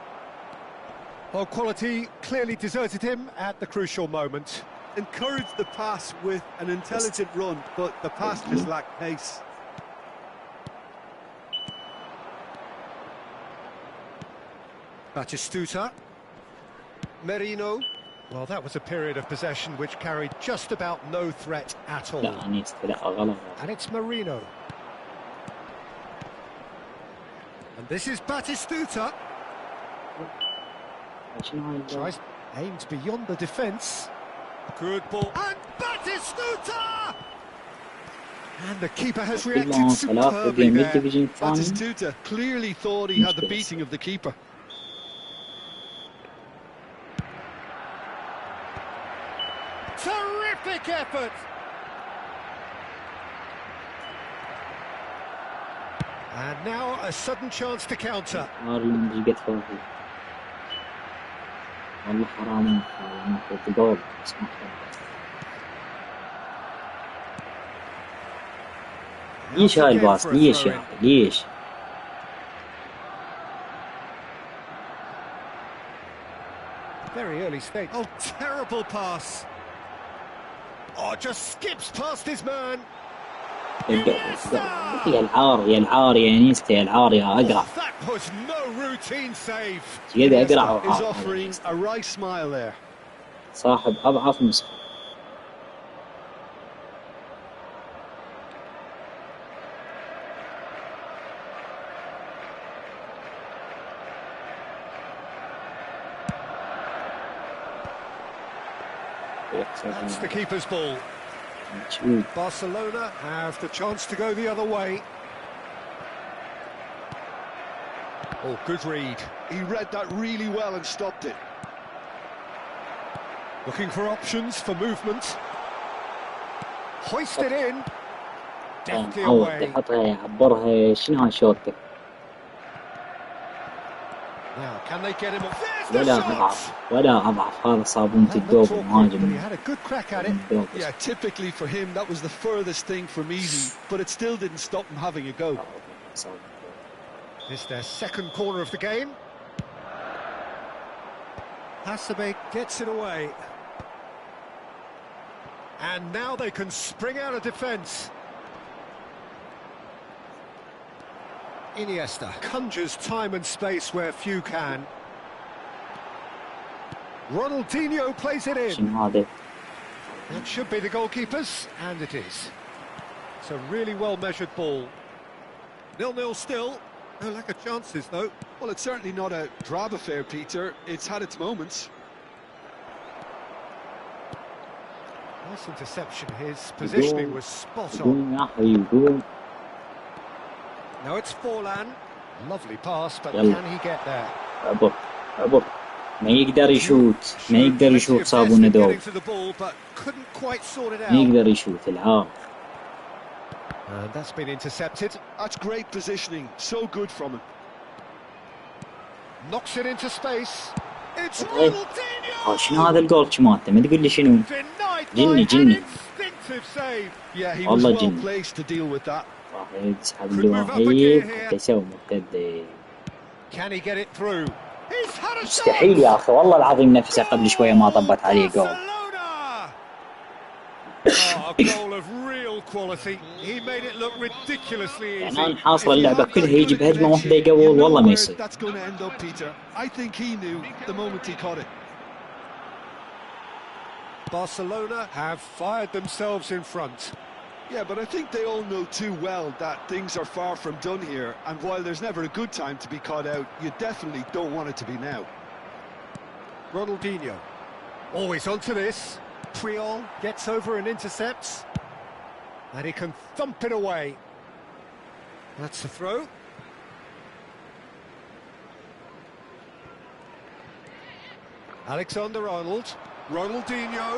Speaker 3: Well, quality clearly deserted him at the crucial moment.
Speaker 4: Encouraged the pass with an intelligent run, but the pass just lacked pace.
Speaker 3: Batistuta. Merino. Well, that was a period of possession which carried just about no threat at all. And it's Merino. And this is Batistuta. Tries, aimed beyond the defence. Good ball. And Batistuta! And the keeper has reacted superbly there.
Speaker 4: Batistuta clearly thought he had the beating of the keeper.
Speaker 3: Terrific effort! And now a sudden chance to counter.
Speaker 5: والله حرام في جول. ليش هاي الباص؟ ليش يا أخي ليش؟
Speaker 3: Very early stage. Oh, terrible pass. Oh, just skips past his man.
Speaker 5: يا العار يا العار يا نيستا يا العار يا أقرع.
Speaker 3: That was no routine save.
Speaker 5: كذا أقرع.
Speaker 4: Is offering a right smile there.
Speaker 5: صاحب أضعف نسخة.
Speaker 3: That's the keeper's ball. Barcelona have the chance to go the other way. Oh, good read.
Speaker 4: He read that really well and stopped it.
Speaker 3: Looking for options for movement. Hoisted in. Deftly away.
Speaker 5: يعبرها شنو هالشوطة.
Speaker 3: Now, can they get him off?
Speaker 5: ولا أضعف هذا صابونة الدوب المهاجم.
Speaker 3: He had a good crack at it.
Speaker 4: Yeah, typically for him that was the furthest thing from easy, but it still didn't stop him having a go.
Speaker 3: It's their second corner of the game. Hasebe gets it away. And now they can spring out of defence. Iniesta conjures time and space where few can. Ronaldinho plays it in. That should be the goalkeepers, and it is. It's a really well-measured ball. 0-0 still. No lack of chances, though.
Speaker 4: Well, it's certainly not a drab affair, Peter. It's had its moments.
Speaker 3: Nice interception. His positioning was spot on. Now it's Forlan. Lovely pass, but can he get there?
Speaker 5: ما يقدر يشوت، ما يقدر يشوت صابون دوب. ما يقدر يشوت العار.
Speaker 3: And that's been intercepted.
Speaker 4: That's great positioning. So good from him.
Speaker 3: Knocks it into space. It's Ronaldinho.
Speaker 5: شنو هذا الجول مالته؟ ما تقول لي شنو؟ جني.
Speaker 4: Yeah, he was well placed to deal with that.
Speaker 5: يسحب الوحيد حتى يسوي مرتدة.
Speaker 3: Can he get it through?
Speaker 5: مستحيل يا أخي والله العظيم نفسه قبل شوية ما طبت عليه جول. يعني أنا حاصل اللعبة كلها يجي بهجمة واحدة يقول والله ما يصير.
Speaker 3: Barcelona have fired themselves in front.
Speaker 4: Yeah, but I think they all know too well that things are far from done here, and while there's never a good time to be caught out, you definitely don't want it to be now.
Speaker 3: Ronaldinho, always onto this. Puyol gets over and intercepts, and he can thump it away. That's the throw. Alexander-Arnold, Ronaldinho,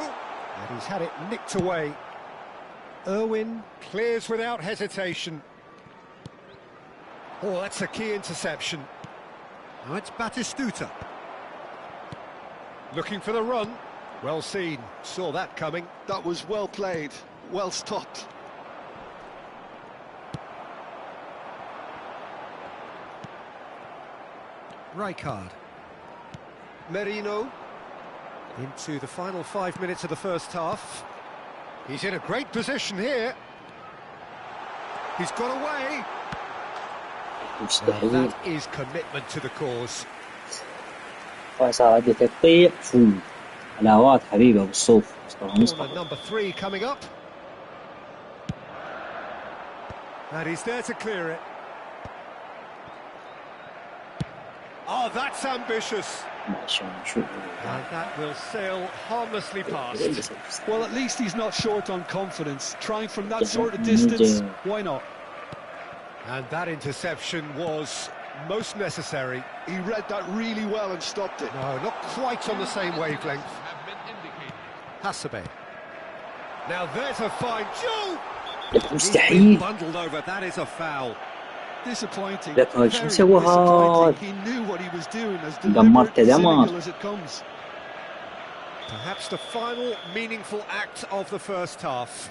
Speaker 3: and he's had it nicked away. Irwin clears without hesitation. Oh, that's a key interception. Now it's Batistuta. Looking for the run. Well seen. Saw that coming.
Speaker 4: That was well played. Well stopped.
Speaker 3: Rijkaard. Merino. Into the final 5 minutes of the first half. He's in a great position here. He's got away. That is commitment to the cause.
Speaker 5: وساعدت تطيع فول علاوات حبيبه بالصوف.
Speaker 3: Number 3 coming up. And he's there to clear it. Oh, that's ambitious. And that will sail harmlessly past.
Speaker 4: Well, at least he's not short on confidence. Trying from that sort of distance, why not?
Speaker 3: And that interception was most necessary.
Speaker 4: He read that really well and stopped it.
Speaker 3: No, not quite on the same wavelength. Hasebe. Now there's a fine shoot.
Speaker 5: مستحيل.
Speaker 3: Bundled over. That is a foul.
Speaker 4: Disappointing.
Speaker 5: لك شو مسوى هذا؟
Speaker 4: He knew what he was doing as deliberate and cynical as it comes.
Speaker 3: Perhaps the final meaningful act of the first half.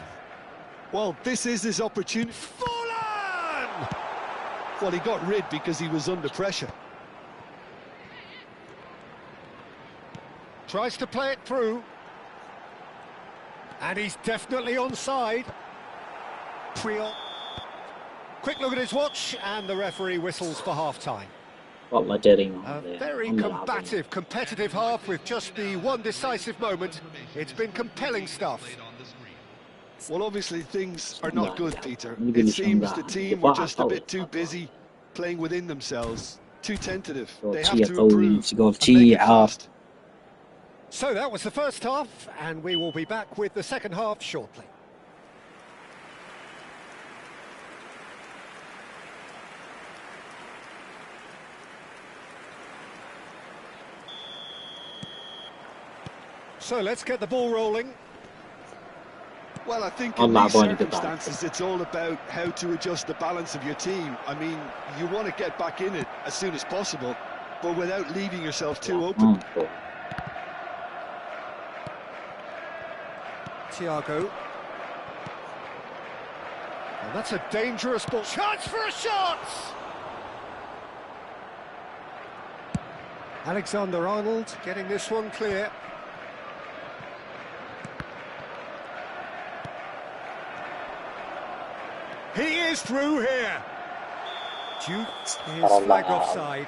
Speaker 4: Well, this is his opportunity.
Speaker 3: Forlan!
Speaker 4: Well, he got rid because he was under pressure.
Speaker 3: Tries to play it through. And he's definitely onside. Puyol. Quick look at his watch, and the referee whistles for half-time.
Speaker 5: والله جريمة.
Speaker 3: A very combative, competitive half with just the one decisive moment. It's been compelling stuff.
Speaker 4: Well, obviously things are not good, Peter. It seems the team were just a bit too busy playing within themselves, too tentative. They have to improve and make it fast.
Speaker 3: So that was the first half, and we will be back with the second half shortly. So let's get the ball rolling.
Speaker 4: Well, I think in these circumstances it's all about how to adjust the balance of your team. I mean, you want to get back in it as soon as possible, but without leaving yourself too open.
Speaker 3: Thiago. Well, that's a dangerous ball. Chance for a shot! Alexander-Arnold getting this one clear. He is through here. Duke is flagged offside.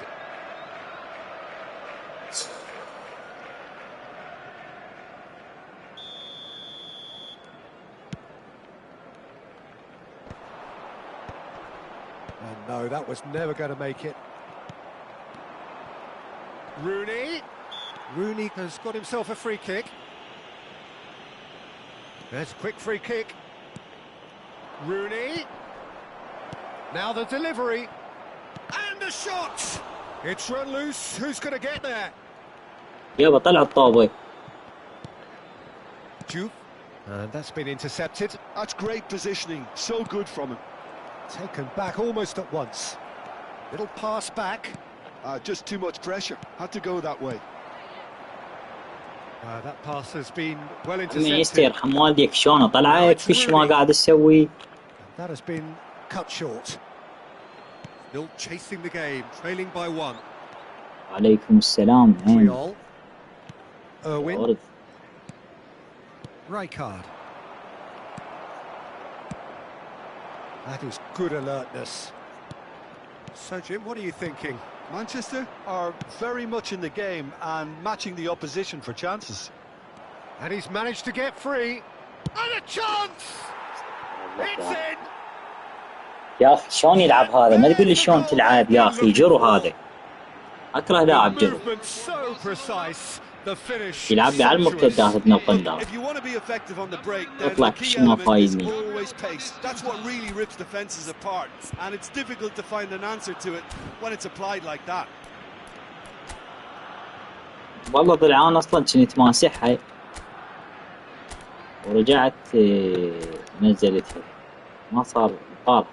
Speaker 3: Oh no, that was never going to make it. Rooney has got himself a free kick. There's a quick free kick. Rooney. Now the delivery. And a shot! It's run loose. Who's going to get there?
Speaker 5: يابا طلع الطابة.
Speaker 3: Juve. And that's been intercepted.
Speaker 4: That's great positioning. So good from him.
Speaker 3: Taken back almost at once. Little pass back.
Speaker 4: Just too much pressure. Had to go that way.
Speaker 3: That pass has been well
Speaker 5: من
Speaker 3: intercepted.
Speaker 5: يسترحم والديك شلون طلعت فيش ما قاعد تسوي.
Speaker 3: That has been cut short. Still chasing the game, trailing by one.
Speaker 5: عليكم السلام.
Speaker 3: Triol. Irwin. Rijkaard. That is good alertness. So, Jim, what are you thinking?
Speaker 4: Manchester are very much in the game and matching the opposition for chances.
Speaker 3: And he's managed to get free. And a chance! It's in!
Speaker 5: يا أخي شلون يلعب هذا؟ ما تقول لي شلون تلعب يا أخي. جرو هذا. أكره لاعب جرو. يلعب لي على المرتدات بنقل. اطلع كش ما فايزني.
Speaker 4: That's what really rips defenses apart, and it's difficult to find an answer to it when it's applied like that.
Speaker 5: والله ضلعان أصلاً كنت ماسحها ورجعت نزلتها ما صار طارها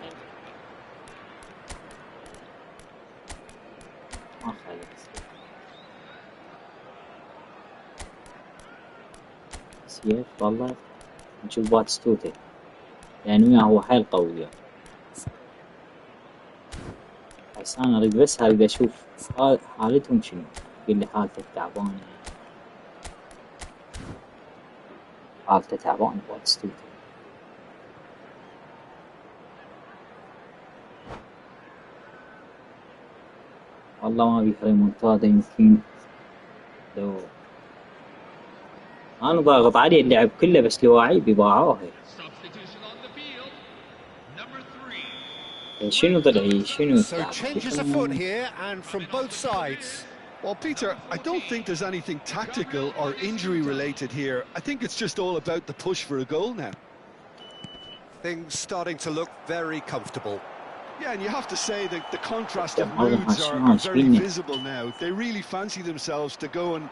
Speaker 5: ما خلت سيف. والله نشوف باتستوتا يعني وياه هو حيل قوي. بس أنا أريد بس أريد أشوف حالتهم شنو. يقول لي حالته تعبانة. حالته تعبانة باتستوتا. والله ما في ريمونتادا يمكن لو أنا ضاغط عليه اللعب كله بس لواعي بيباعوها. شنو ضلعي شنو
Speaker 4: Well, Peter, I don't think there's anything tactical or injury related here. I think it's just all about the push for a goal now.
Speaker 3: Things starting to look very comfortable.
Speaker 4: Yeah, and you have to say that the contrast of moods are very visible now. They really fancy themselves to go and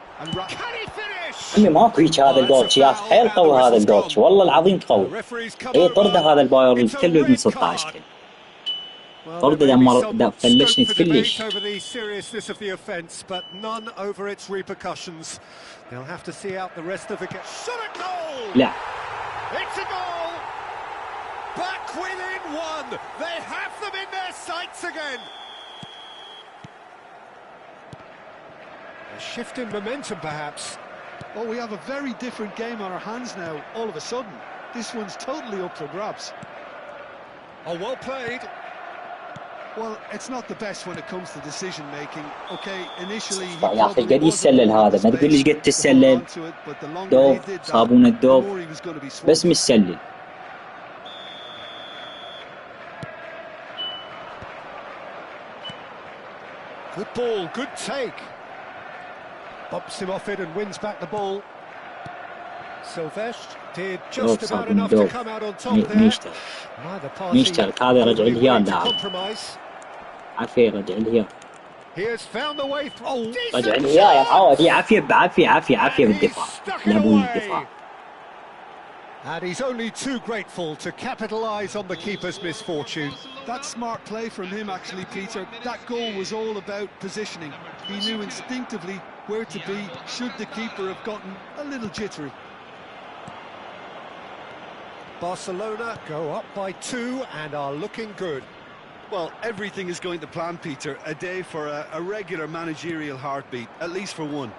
Speaker 3: Can he finish?
Speaker 5: أمي ماكو هيك هذا الجولتش يا أخي. حيل قوي هذا الجولتش والله العظيم قوي. إيه طرده هذا البايرن كله من 16 كل. طرده دمر فلشني كلش. لا.
Speaker 3: Back within one. They have them in their sights again. A shift in momentum, perhaps.
Speaker 4: Oh, we have a very different game on our hands now, all of a sudden. This one's totally up for grabs.
Speaker 3: Oh, well played.
Speaker 4: Well, it's not the best when it comes to decision making. Okay, initially he
Speaker 5: يا أخي
Speaker 4: probably
Speaker 5: قد يتسلل هذا، ما تقول ليش قد تتسلل. دوب صابون الدوب بس مش سلل.
Speaker 3: Good ball, good take. Bumps him off it and wins back the ball. Silvestre did just about enough to come out on top there. Neither party
Speaker 5: هذا رجع الهيال لاعب.
Speaker 3: compromise.
Speaker 5: عافية رجع الهيال.
Speaker 3: He has found the way through.
Speaker 5: رجع الهيال يا معود، هي عافية بعافية بالدفاع. لابون الدفاع.
Speaker 3: And he's only too grateful to capitalise on the keeper's misfortune.
Speaker 4: That's smart play from him, actually, Peter. That goal was all about positioning. He knew instinctively where to be should the keeper have gotten a little jittery.
Speaker 3: Barcelona go up by 2 and are looking good.
Speaker 4: Well, everything is going to plan, Peter. A day for a regular managerial heartbeat, at least for one.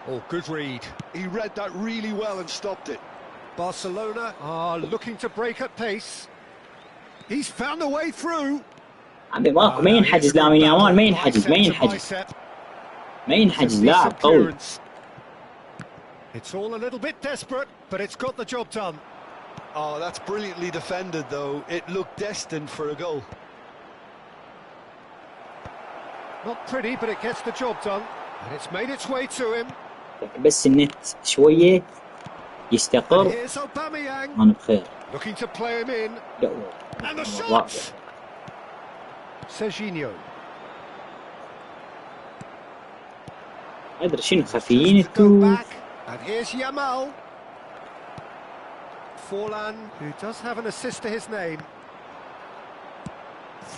Speaker 3: Oh, good read.
Speaker 4: He read that really well and stopped it.
Speaker 3: Barcelona are looking to break at pace. He's found a way through.
Speaker 5: عمي ماكو، ما ينحجز لامين يامال، ما ينحجز لاعب قوي.
Speaker 3: It's all a little bit desperate, but it's got the job done.
Speaker 4: Oh, that's brilliantly defended, though. It looked destined for a goal.
Speaker 3: Not pretty, but it gets the job done. And it's made its way to him.
Speaker 5: بس النت شوية يستقر أنا بخير.
Speaker 3: Looking to play him in. And the shot! Serginho.
Speaker 5: أدري شنو خفيين انتو.
Speaker 3: And here's Yamal. Forlan, who does have an assist to his name.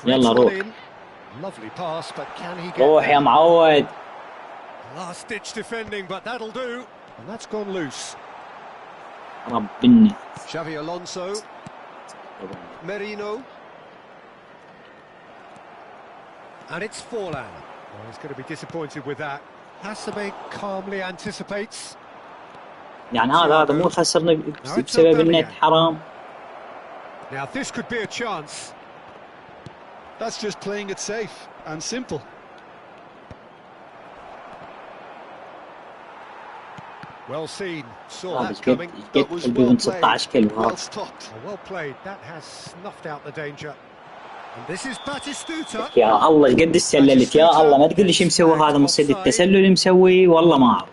Speaker 5: يلا روح.
Speaker 3: Lovely pass, but can he get
Speaker 5: روح يا معود.
Speaker 3: Last ditch defending, but that'll do. And that's gone loose.
Speaker 5: ربنا.
Speaker 3: Xavi Alonso. Merino. And it's Forlan. Oh, he's going to be disappointed with that. Hasebe calmly anticipates.
Speaker 5: يعني هذا مو خسرنا بسبب النت، حرام.
Speaker 3: Now this could be a chance.
Speaker 4: That's just playing it safe and simple.
Speaker 3: Well seen. Saw that coming.
Speaker 4: That was well played. Well stopped.
Speaker 3: Well played. That has snuffed out the danger. And this is Batistuta.
Speaker 5: يا الله قد تسللت، يا الله ما تقول لي شو مسوي هذا مصيد التسلل مسوي، والله ما أعرف.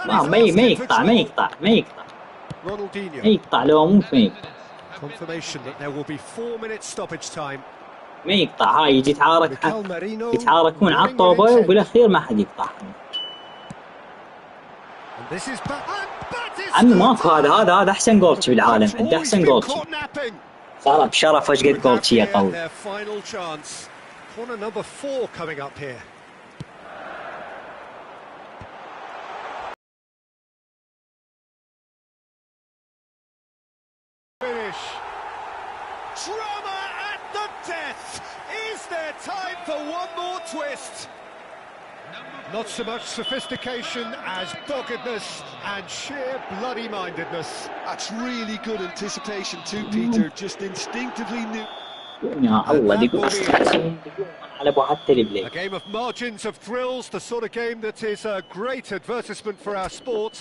Speaker 5: ما يقطع لو أموت ما يقطع.
Speaker 3: Confirmation that there will be 4 minutes stoppage time.
Speaker 5: ما يقطع، هاي يجي يتحاركون على الطوبة وبالأخير ما حد يقطع. عمي ماكو، هذا أحسن جولتش بالعالم، عنده أحسن جولتش. صار بشرف وش قد جولتش يا قوي.
Speaker 3: Corner number 4 coming up here. Finish. Drama at the death. Is there time for one more twist? Not so much sophistication as doggedness and sheer bloody-mindedness.
Speaker 4: That's really good anticipation too, Peter. Just instinctively knew.
Speaker 3: A game of margins of thrills, the sort of game that is a great advertisement for our sport.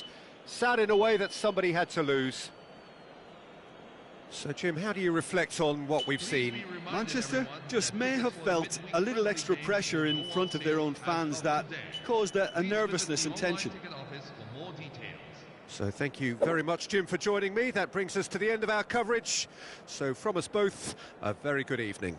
Speaker 3: Sad in a way that somebody had to lose. So, Jim, how do you reflect on what we've seen?
Speaker 4: Manchester just may have felt a little extra pressure in front of their own fans that caused a nervousness and tension.
Speaker 3: So thank you very much, Jim, for joining me. That brings us to the end of our coverage. So from us both, a very good evening.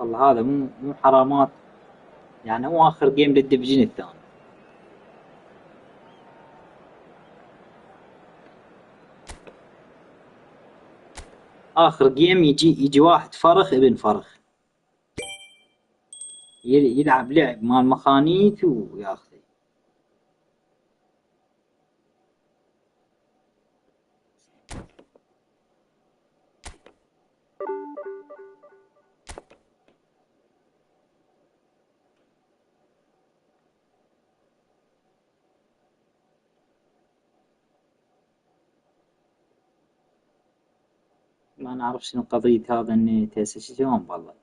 Speaker 5: والله هذا مو حرامات، يعني هو آخر جيم للديفجين الثاني. آخر جيم يجي واحد فرخ ابن فرخ يلعب لعب مال مخانيث وياخذ. ما نعرف شنو قضية هذا اني تأسيس شلون والله.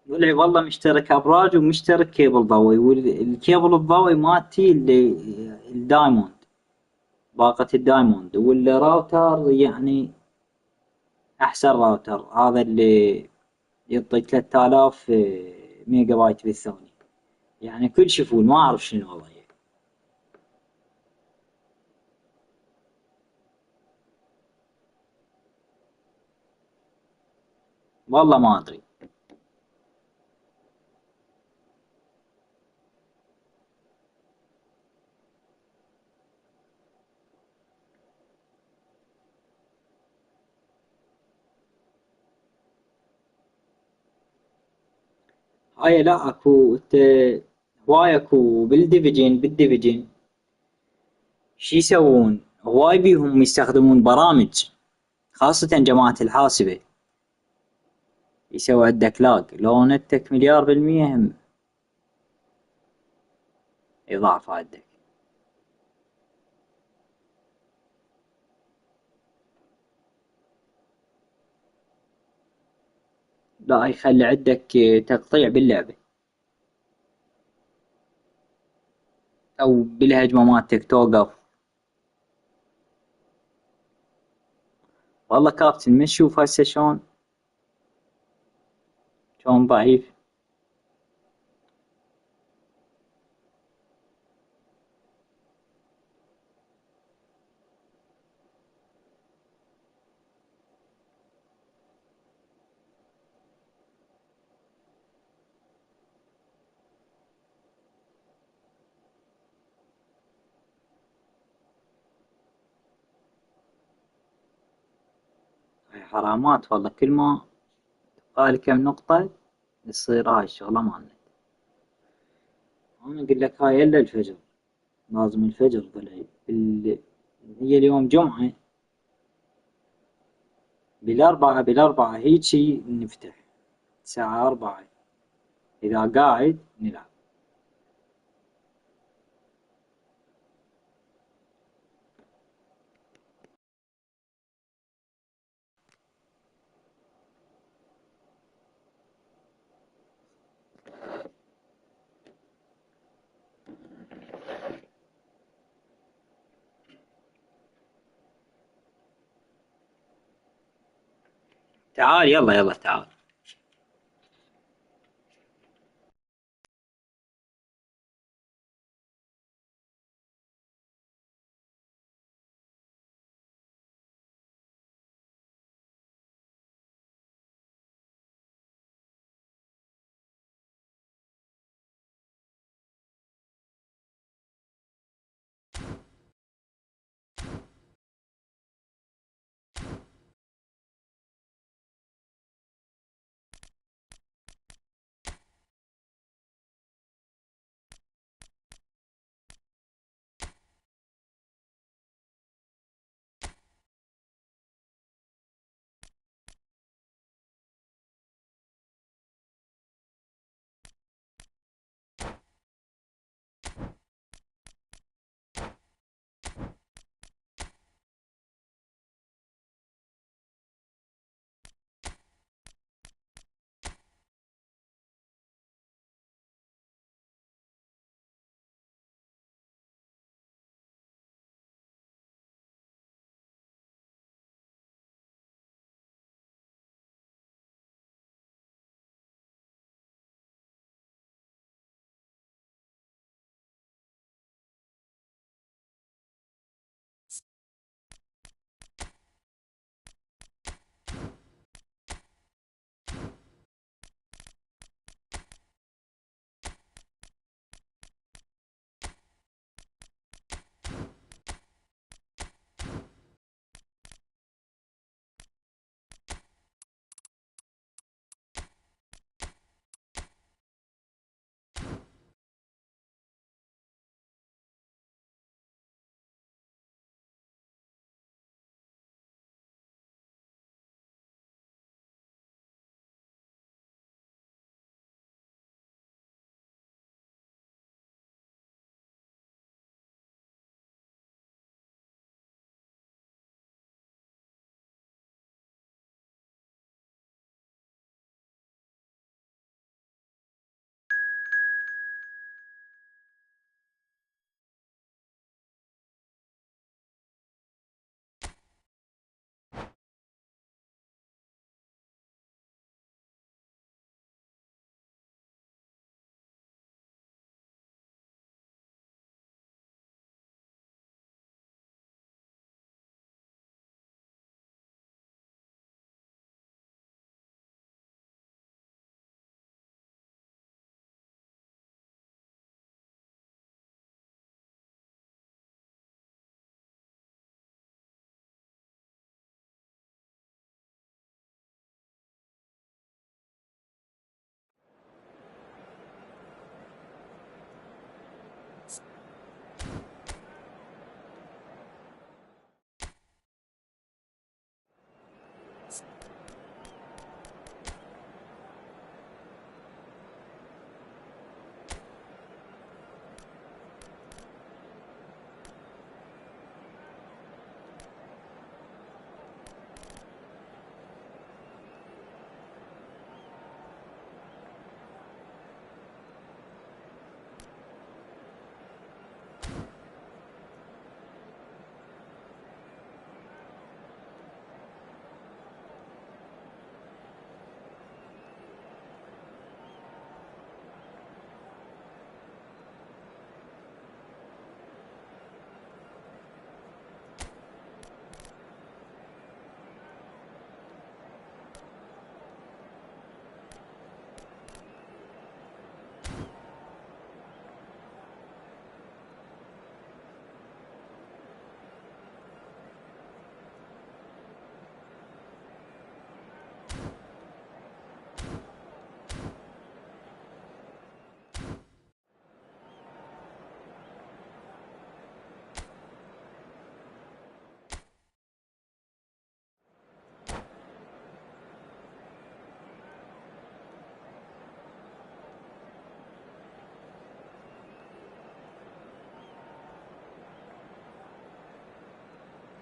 Speaker 5: ولعي والله مشترك ابراج ومشترك كيبل ضوئي، والكيبل الضوئي مالتي اللي الدايموند، باقة الدايموند، والراوتر يعني احسن راوتر، هذا اللي يعطي 3000 ميجا بايت بالثانية، يعني كل شي فول، ما اعرف شنو والله. والله ما ادري. هاي لا اكو هواي اكو بالديفجين شي يسوون هواي بيهم يستخدمون برامج، خاصة جماعة الحاسبة، يسوي عندك لاج لو نتك مليار بالمية هم يضاعف عندك. لا يخلي عندك تقطيع باللعبة او بالهجمة مالتك توقف. والله كابتن ما تشوف هسه شلون ضعيف. هاي حرامات والله، كل ما تبقالي كم نقطة تصير هاي الشغلة مالنا. انا اقول لك هاي الا الفجر، لازم الفجر ضلعي هي اليوم جمعة، بالأربعة هيجي نفتح الساعة 4، إذا قاعد نلعب. تعال يلا يلا تعال.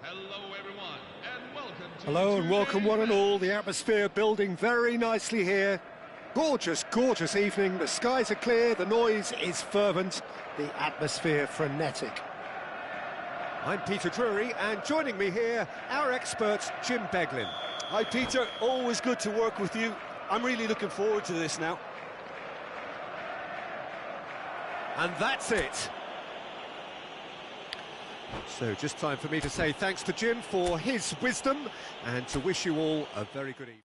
Speaker 2: Hello everyone, and welcome to
Speaker 3: Hello and welcome one and
Speaker 2: today's
Speaker 3: all. The atmosphere building very nicely here. Gorgeous, gorgeous evening. The skies are clear, the noise is fervent, the atmosphere frenetic. I'm Peter Drury, and joining me here, our expert, Jim Beglin.
Speaker 4: Hi Peter, always good to work with you. I'm really looking forward to this now.
Speaker 3: And that's it. So just time for me to say thanks to Jim for his wisdom and to wish you all a very good evening.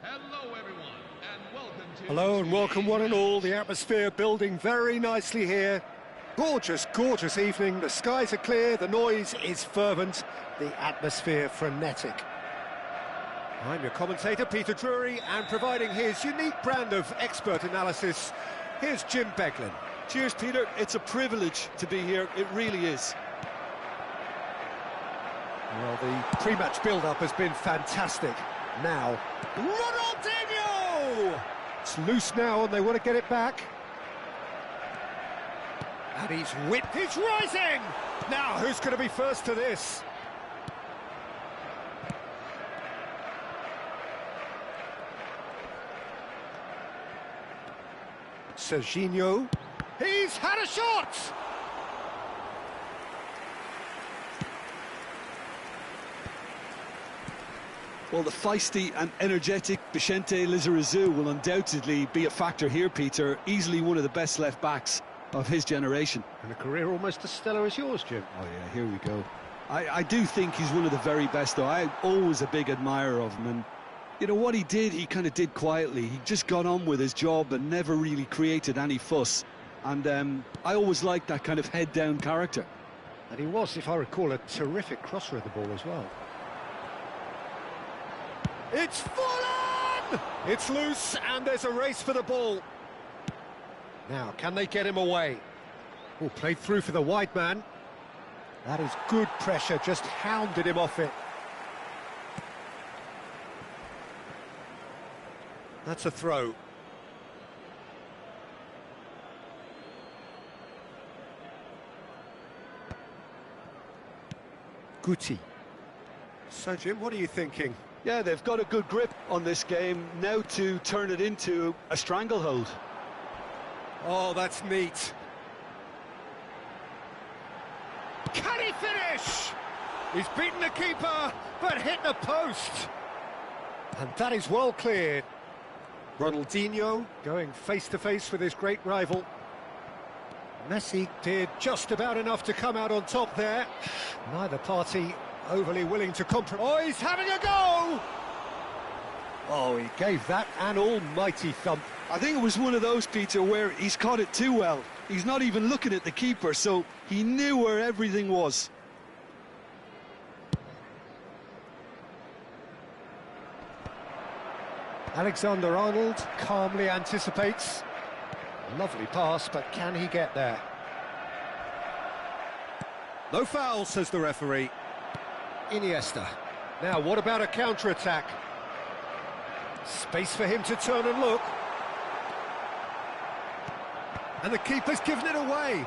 Speaker 2: Hello everyone, and welcome to
Speaker 3: Hello and welcome one and all. The atmosphere building very nicely here. Gorgeous, gorgeous evening. The skies are clear, the noise is fervent, the atmosphere frenetic. I'm your commentator, Peter Drury, and providing his unique brand of expert analysis, here's Jim Beglin.
Speaker 4: Cheers Peter, it's a privilege to be here, it really is.
Speaker 3: Well, the pre-match build-up has been fantastic. Now,
Speaker 4: Ronaldinho!
Speaker 3: it's loose now and they want to get it back. And he's whipped, he's rising! Now, who's going to be first to this? Serginho, he's had a shot!
Speaker 4: Well, the feisty and energetic Vicente Lizarazu will undoubtedly be a factor here, Peter. Easily one of the best left-backs of his generation.
Speaker 3: And a career almost as stellar as yours, Jim.
Speaker 4: Oh yeah, here we go. I do think he's one of the very best, though. I'm always a big admirer of him, and you know what he did, he kind of did quietly. He just got on with his job and never really created any fuss. And I always liked that kind of head-down character.
Speaker 3: And he was, if I recall, a terrific crosser of the ball as well. It's full on! It's loose, and there's a race for the ball. Now, can they get him away? Oh, played through for the wide man. That is good pressure, just hounded him off it. That's a throw. Guti. So, Jim, what are you thinking?
Speaker 4: Yeah, they've got a good grip on this game now to turn it into a stranglehold.
Speaker 3: Oh, that's neat. Can he finish? He's beaten the keeper, but hit the post. And that is well cleared. Ronaldinho going face-to-face with his great rival. Messi did just about enough to come out on top there. Neither party overly willing to compromise. Oh, he's having a go! Oh, he gave that an almighty thump.
Speaker 4: I think it was one of those, Peter, where he's caught it too well. He's not even looking at the keeper, so he knew where everything was.
Speaker 3: Alexander-Arnold calmly anticipates. Lovely pass, but can he get there? No foul, says the referee. Iniesta. Now, what about a counter-attack? Space for him to turn and look. And the keeper's given it away.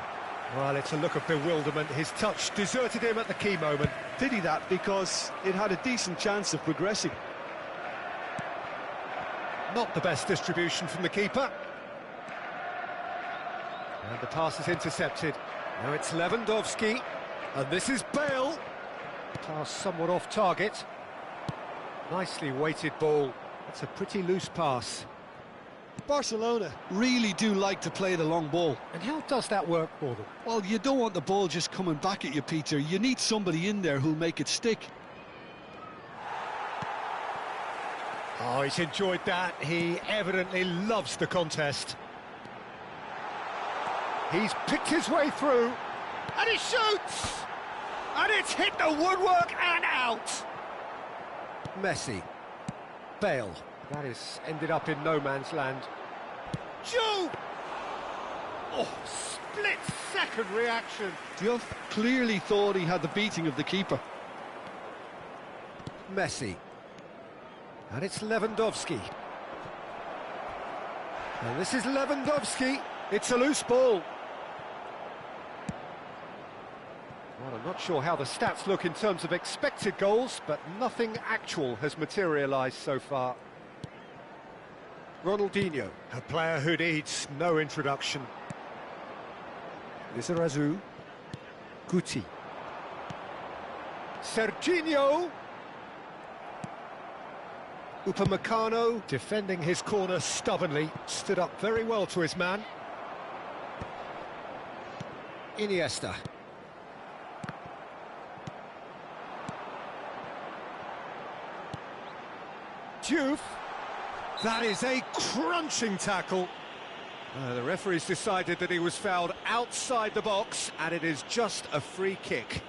Speaker 3: Well, it's a look of bewilderment. His touch deserted him at the key moment.
Speaker 4: Pity that, because it had a decent chance of progressing.
Speaker 3: Not the best distribution from the keeper. And the pass is intercepted. Now it's Lewandowski. And this is Bale. Pass somewhat off target. Nicely weighted ball. That's a pretty loose pass.
Speaker 4: Barcelona really do like to play the long ball.
Speaker 3: And how does that work for them?
Speaker 4: Well, you don't want the ball just coming back at you, Peter. You need somebody in there who'll make it stick.
Speaker 3: Oh, he's enjoyed that. He evidently loves the contest. He's picked his way through. And he shoots! And it's hit the woodwork and out! Messi. Bale. That has ended up in no man's land. Joe! Oh, split-second reaction.
Speaker 4: Duff clearly thought he had the beating of the keeper.
Speaker 3: Messi. And it's Lewandowski. And this is Lewandowski. It's a loose ball. Well, I'm not sure how the stats look in terms of expected goals, but nothing actual has materialised so far. Ronaldinho, a player who needs no introduction. Lizarazu. Guti. Serginho. Upamecano, defending his corner stubbornly, stood up very well to his man. Iniesta. Diouf. That is a crunching tackle. The referee's decided that he was fouled outside the box, and it is just a free kick.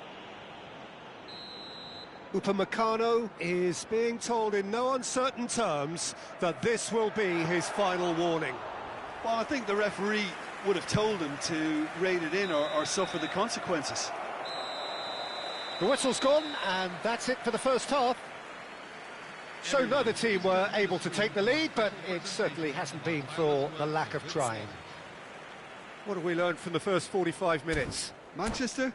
Speaker 3: Upamecano is being told in no uncertain terms that this will be his final warning.
Speaker 4: Well, I think the referee would have told him to rein it in or suffer the consequences.
Speaker 3: The whistle's gone, and that's it for the first half. So neither team were able to take the lead, but it certainly hasn't been for the lack of trying. What have we learned from the first 45 minutes?
Speaker 4: Manchester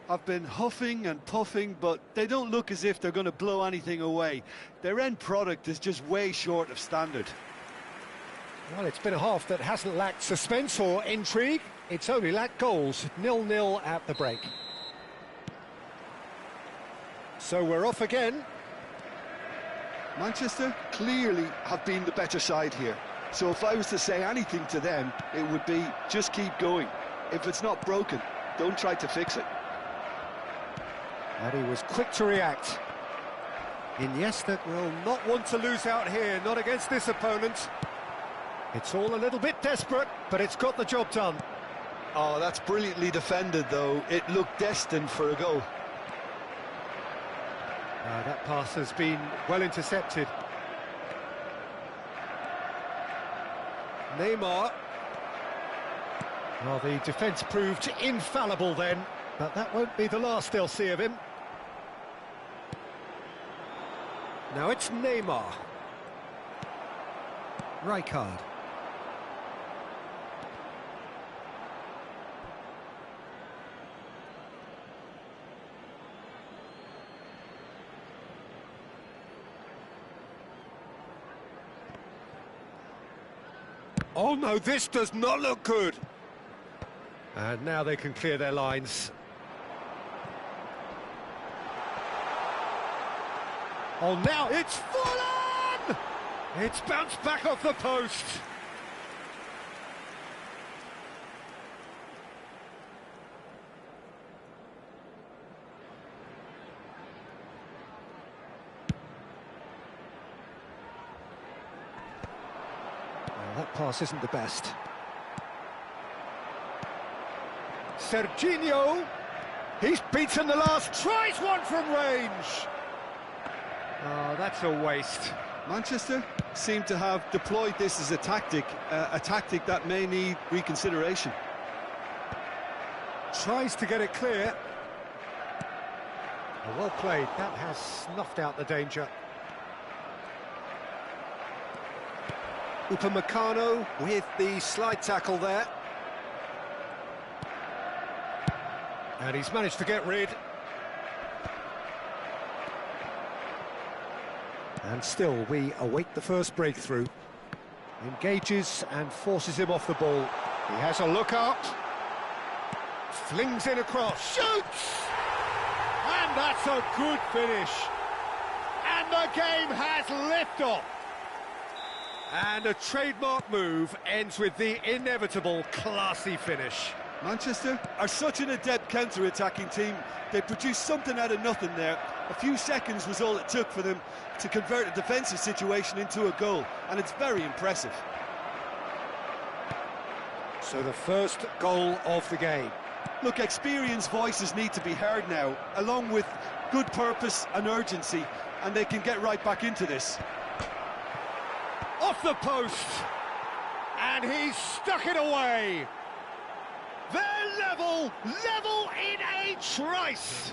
Speaker 4: have been huffing and puffing, but they don't look as if they're going to blow anything away. Their end product is just way short of standard.
Speaker 3: Well, it's been a half that hasn't lacked suspense or intrigue. It's only lacked goals. 0-0 at the break. So we're off again.
Speaker 4: Manchester clearly have been the better side here. So if I was to say anything to them, it would be just keep going. If it's not broken, don't try to fix it.
Speaker 3: And he was quick to react. Iniesta will not want to lose out here, not against this opponent. It's all a little bit desperate, but it's got the job done.
Speaker 4: Oh, that's brilliantly defended, though. It looked destined for a goal.
Speaker 3: That pass has been well intercepted. Neymar. Well, the defence proved infallible then, but that won't be the last they'll see of him. Now it's Neymar. Rijkaard. Oh no, this does not look good. And now they can clear their lines. Oh, now it's full on! It's bounced back off the post. That pass isn't the best. Serginho, he's beaten the last, tries one from range. Oh, that's a waste.
Speaker 4: Manchester seem to have deployed this as a tactic that may need reconsideration.
Speaker 3: Tries to get it clear. Well played, that has snuffed out the danger. Upamecano with the slide tackle there. And he's managed to get rid. And still, we await the first breakthrough. Engages and forces him off the ball. He has a look up. Flings in across. Shoots! And that's a good finish. And the game has liftoff. And a trademark move ends with the inevitable classy finish.
Speaker 4: Manchester are such an adept counter-attacking team. They produced something out of nothing there. A few seconds was all it took for them to convert a defensive situation into a goal, and it's very impressive.
Speaker 3: So the first goal of the game.
Speaker 4: Look, experienced voices need to be heard now, along with good purpose and urgency, and they can get right back into this.
Speaker 3: Off the post, and he's stuck it away. They're level in a trice.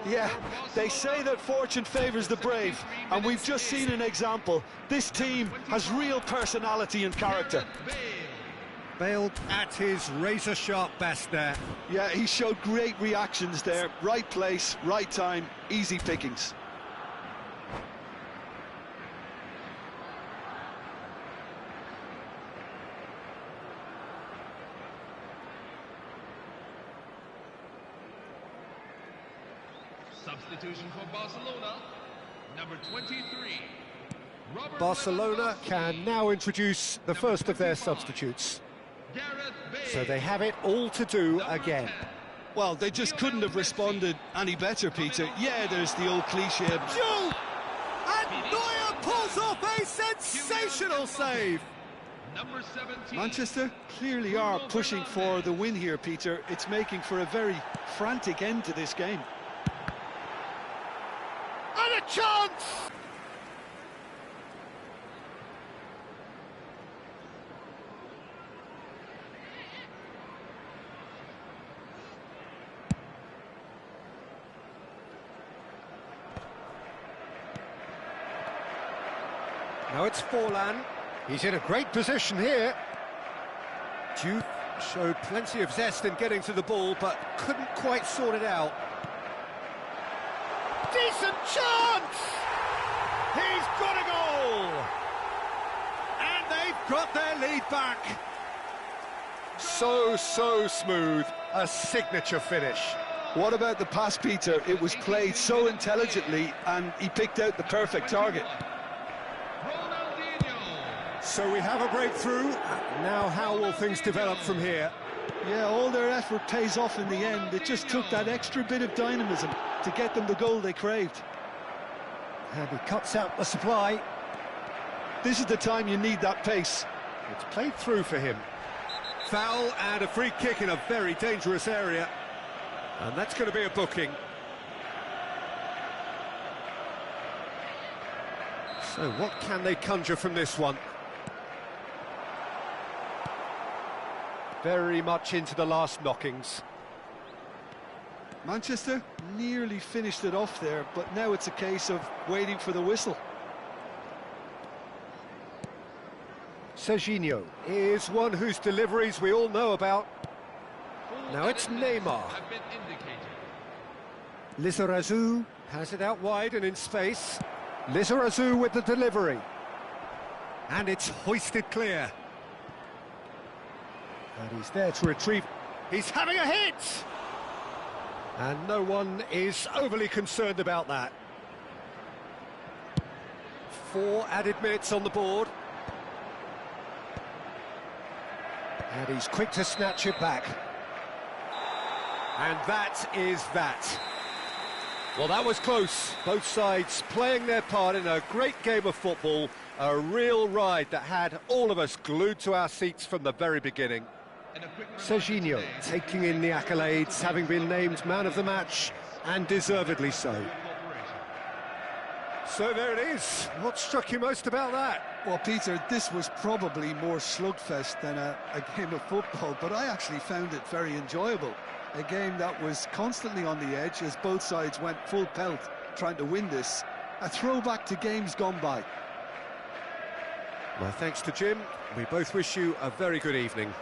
Speaker 4: Yeah, they say that fortune favours the brave, and we've just seen an example. This team has real personality and character.
Speaker 3: Bale at his razor-sharp best there.
Speaker 4: Yeah, he showed great reactions there. Right place, right time, easy pickings.
Speaker 2: Substitution for Barcelona, number 23.
Speaker 3: Barcelona can now introduce the first of their substitutes. So they have it all to do again.
Speaker 4: Well, they just couldn't have responded any better, Peter. Yeah, there's the old cliche.
Speaker 3: Shoot! And Neuer pulls off a sensational save.
Speaker 2: Number 17.
Speaker 4: Manchester clearly are pushing for the win here, Peter. It's making for a very frantic end to this game.
Speaker 3: And a chance! Now it's Forlan. He's in a great position here. Juve showed plenty of zest in getting to the ball, but couldn't quite sort it out. Decent chance! He's got a goal! And they've got their lead back. So smooth. A signature finish.
Speaker 4: What about the pass, Peter? It was played so intelligently, and he picked out the perfect target.
Speaker 3: So we have a breakthrough. Now how will things develop from here?
Speaker 4: Yeah, all their effort pays off in the end. It just took that extra bit of dynamism to get them the goal they craved.
Speaker 3: And he cuts out the supply.
Speaker 4: This is the time you need that pace.
Speaker 3: It's played through for him. Foul and a free kick in a very dangerous area. And that's going to be a booking. So what can they conjure from this one? Very much into the last knockings.
Speaker 4: Manchester nearly finished it off there, but now it's a case of waiting for the whistle.
Speaker 3: Serginho is one whose deliveries we all know about. Now it's Neymar. Lizarazu has it out wide and in space. Lizarazu with the delivery. And it's hoisted clear. And he's there to retrieve. He's having a hit! And no one is overly concerned about that. 4 added minutes on the board. And he's quick to snatch it back. And that is that. Well, that was close. Both sides playing their part in a great game of football. A real ride that had all of us glued to our seats from the very beginning. Serginho taking in the accolades, having been named man of the match, and deservedly so. So there it is. What struck you most about that?
Speaker 4: Well, Peter, this was probably more slugfest than a game of football, but I actually found it very enjoyable. A game that was constantly on the edge as both sides went full pelt trying to win this. A throwback to games gone by.
Speaker 3: My thanks to Jim. We both wish you a very good evening.